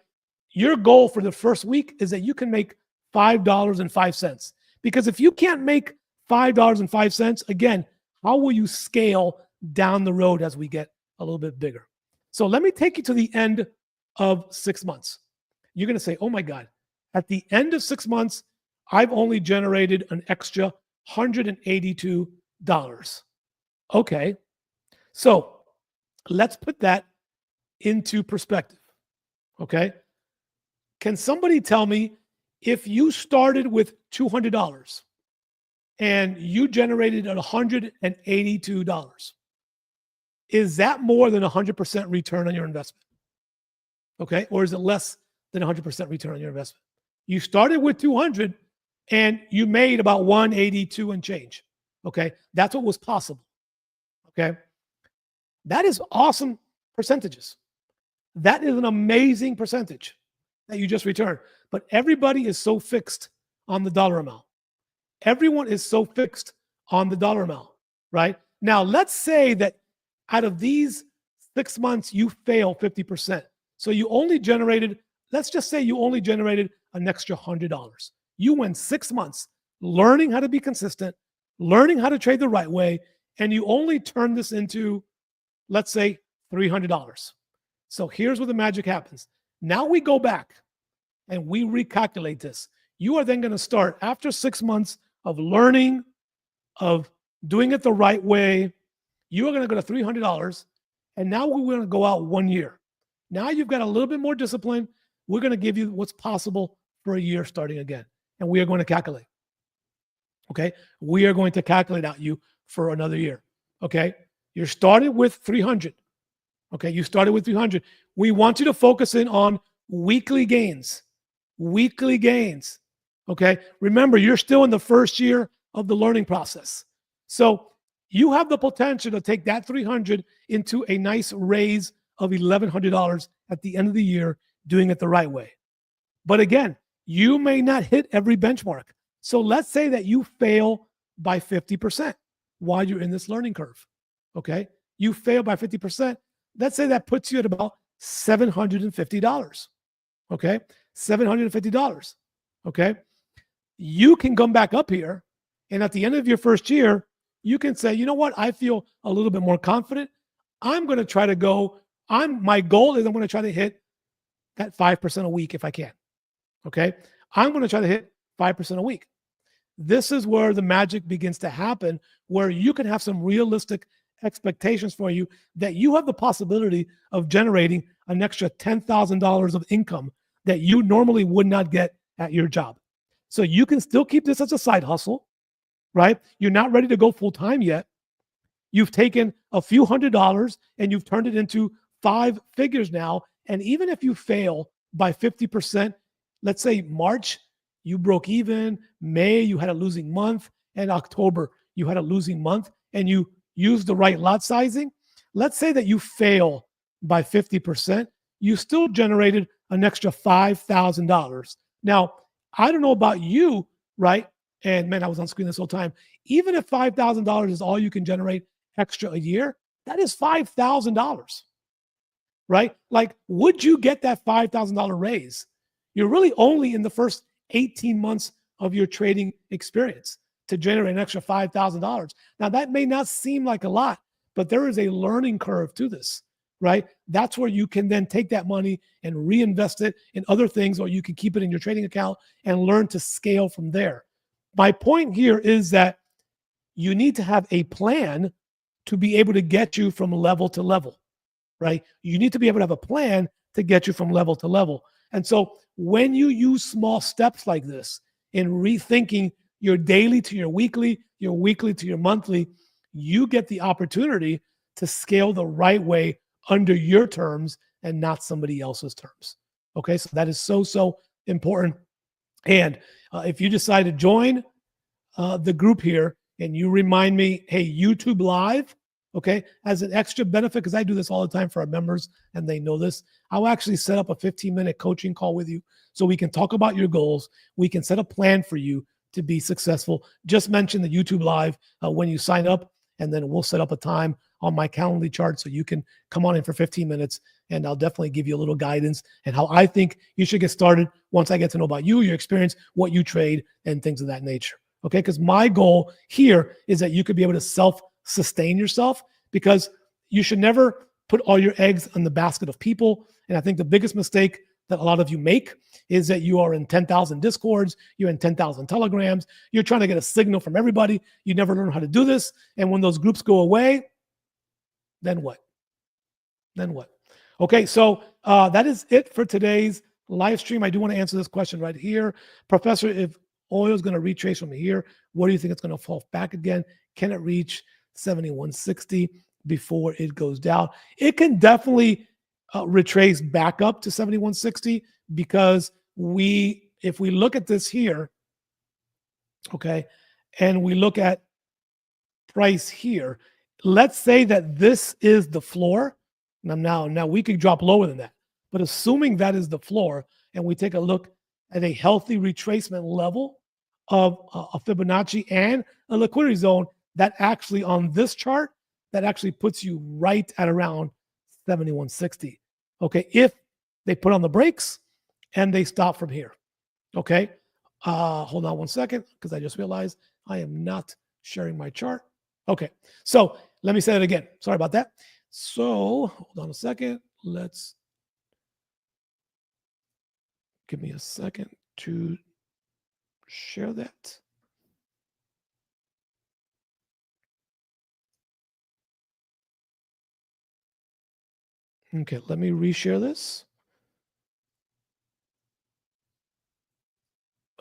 S1: your goal for the first week is that you can make $5.05. Because if you can't make $5.05, again, how will you scale down the road as we get a little bit bigger? So let me take you to the end of 6 months. You're going to say, oh my God, at the end of 6 months, I've only generated an extra $182. Okay. So let's put that into perspective. Okay. Can somebody tell me if you started with $200 and you generated $182, is that more than 100% return on your investment? Okay. Or is it less than 100% return on your investment? You started with 200 and you made about 182 and change. Okay. That's what was possible. Okay. That is awesome percentages. That is an amazing percentage that you just returned. But everybody is so fixed on the dollar amount. Everyone is so fixed on the dollar amount, right? Now, let's say that out of these 6 months, you fail 50%. So you only generated, let's just say you only generated an extra $100. You went 6 months learning how to be consistent, learning how to trade the right way, and you only turned this into, let's say, $300. So here's where the magic happens. Now we go back and we recalculate this. You are then going to start after 6 months of learning, of doing it the right way. You are going to go to $300. And now we're going to go out 1 year. Now you've got a little bit more discipline. We're going to give you what's possible for a year starting again. And we are going to calculate. Okay. We are going to calculate out you for another year. Okay. You started with 300. Okay. You started with 300. We want you to focus in on weekly gains. Weekly gains. Okay. Remember, you're still in the first year of the learning process. So you have the potential to take that 300 into a nice raise of $1,100 at the end of the year, doing it the right way. But again, you may not hit every benchmark. So let's say that you fail by 50% while you're in this learning curve. Okay. You fail by 50%. Let's say that puts you at about $750. Okay. $750. Okay. You can come back up here. And at the end of your first year, you can say, you know what? I feel a little bit more confident. I'm going to try to go. My goal is I'm going to try to hit that 5% a week if I can. Okay. I'm going to try to hit 5% a week. This is where the magic begins to happen, where you can have some realistic expectations for you that you have the possibility of generating an extra $10,000 of income that you normally would not get at your job. So you can still keep this as a side hustle, right? You're not ready to go full time yet. You've taken a few $100s and you've turned it into 5 figures now. And even if you fail by 50%, let's say March, you broke even, May, you had a losing month, and October, you had a losing month, and you used the right lot sizing. Let's say that you fail by 50%. you still generated an extra $5,000. Now, I don't know about you, right? And man, I was on screen this whole time. Even if $5,000 is all you can generate extra a year, that is $5,000, right? Like, would you get that $5,000 raise? You're really only in the first 18 months of your trading experience to generate an extra $5,000. Now, that may not seem like a lot, but there is a learning curve to this, right? That's where you can then take that money and reinvest it in other things, or you can keep it in your trading account and learn to scale from there. My point here is that you need to have a plan to be able to get you from level to level, right? You need to be able to have a plan to get you from level to level. And so when you use small steps like this in rethinking your daily to your weekly to your monthly, you get the opportunity to scale the right way under your terms and not somebody else's terms. Okay, so that is so important. And if you decide to join the group here and you remind me, hey, YouTube Live, okay, as an extra benefit, because I do this all the time for our members and they know this, I'll actually set up a 15-minute coaching call with you so we can talk about your goals. We can set a plan for you to be successful. Just mention the YouTube Live when you sign up, and then we'll set up a time on my Calendly chart so you can come on in for 15 minutes, and I'll definitely give you a little guidance and how I think you should get started once I get to know about you, your experience, what you trade, and things of that nature. Okay, because my goal here is that you could be able to self-sustain yourself, because you should never put all your eggs in the basket of people. And I think the biggest mistake that a lot of you make is that you are in 10,000 Discords, you're in 10,000 Telegrams, you're trying to get a signal from everybody. You never learn how to do this. And when those groups go away, then what? Then what? Okay, so that is it for today's live stream. I do want to answer this question right here. Professor, if oil is going to retrace from here, what do you think it's going to fall back again? Can it reach 71.60 before it goes down? It can definitely retrace back up to 71.60, because if we look at this here, okay, and we look at price here, let's say that this is the floor. Now we could drop lower than that, but assuming that is the floor, and we take a look at a healthy retracement level of a Fibonacci and a liquidity zone, that actually on this chart, that actually puts you right at around 71.60. Okay, if they put on the brakes and they stop from here. Okay, hold on one second, because I just realized I am not sharing my chart. Okay, so let me say it again. Sorry about that. So hold on a second. Let's give me a second to share that. Okay, let me reshare this.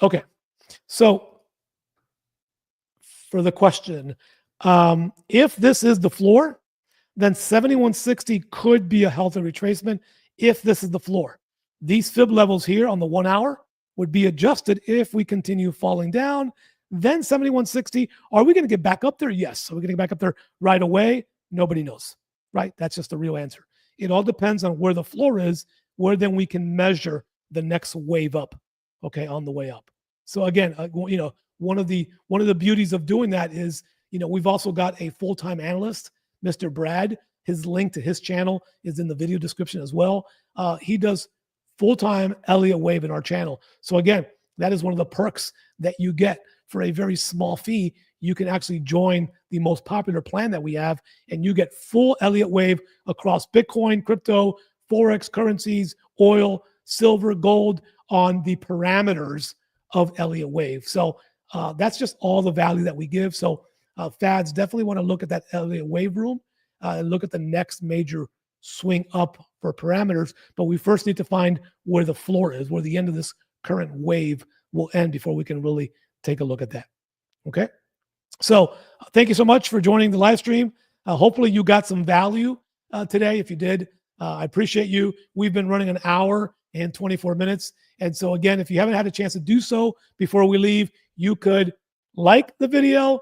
S1: Okay, so for the question, if this is the floor, then 71.60 could be a healthy retracement if this is the floor. These fib levels here on the 1 hour would be adjusted if we continue falling down. Then 71.60, are we going to get back up there? Yes. Are we going to get back up there right away? Nobody knows, right? That's just the real answer. It all depends on where the floor is, where then we can measure the next wave up, okay, on the way up. So again, one of the beauties of doing that is, we've also got a full-time analyst, Mr. Brad. His link to his channel is in the video description as well. He does full-time Elliott Wave in our channel. So again, that is one of the perks that you get for a very small fee. You can actually join the most popular plan that we have, and you get full Elliott Wave across Bitcoin, crypto, Forex, currencies, oil, silver, gold, on the parameters of Elliott Wave. So that's just all the value that we give. So fads definitely want to look at that Elliott Wave room and look at the next major swing up for parameters. But we first need to find where the floor is, where the end of this current wave will end, before we can really take a look at that. Okay. So thank you so much for joining the live stream. Hopefully you got some value today. If you did, I appreciate you. We've been running an hour and 24 minutes. And so again, if you haven't had a chance to do so before we leave, you could like the video.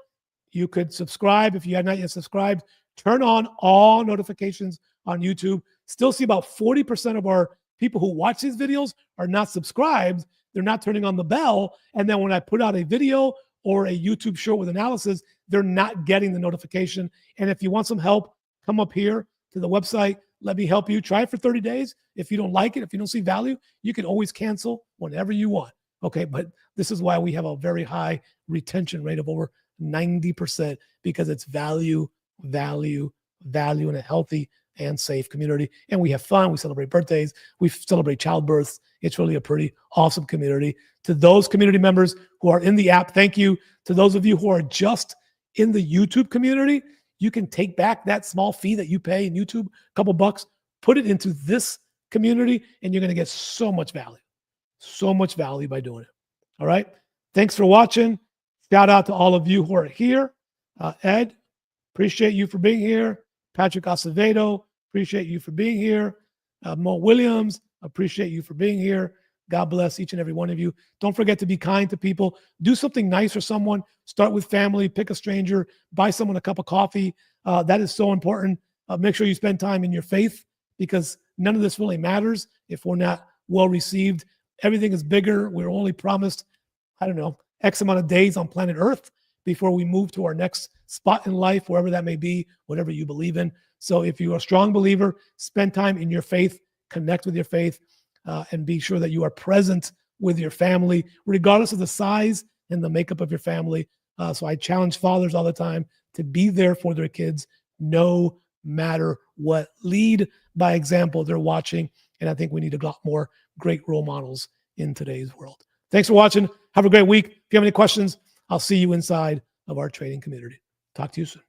S1: You could subscribe if you have not yet subscribed. Turn on all notifications on YouTube still see about 40% of our people who watch these videos are not subscribed. They're not turning on the bell. And then when I put out a video or a YouTube show with analysis, they're not getting the notification. And if you want some help, come up here to the website. Let me help you. Try it for 30 days. If you don't like it, if you don't see value, you can always cancel whenever you want. Okay, but this is why we have a very high retention rate of over 90%, because it's value in a healthy and safe community. And we have fun. We celebrate birthdays. We celebrate childbirths. It's really a pretty awesome community. To those community members who are in the app, thank you. To those of you who are just in the YouTube community, you can take back that small fee that you pay in YouTube, a couple bucks, put it into this community, and you're going to get so much value by doing it. All right. Thanks for watching. Shout out to all of you who are here. Ed, appreciate you for being here. Patrick Acevedo, appreciate you for being here. Mo Williams, appreciate you for being here. God bless each and every one of you. Don't forget to be kind to people. Do something nice for someone. Start with family. Pick a stranger. Buy someone a cup of coffee. That is so important. Make sure you spend time in your faith, because none of this really matters if we're not well received. Everything is bigger. We're only promised, I don't know, X amount of days on planet Earth before we move to our next spot in life, wherever that may be, whatever you believe in. So if you're a strong believer, spend time in your faith, connect with your faith, and be sure that you are present with your family, regardless of the size and the makeup of your family. So I challenge fathers all the time to be there for their kids, no matter what. Lead by example. They're watching, and I think we need a lot more great role models in today's world. Thanks for watching. Have a great week. If you have any questions, I'll see you inside of our trading community. Talk to you soon.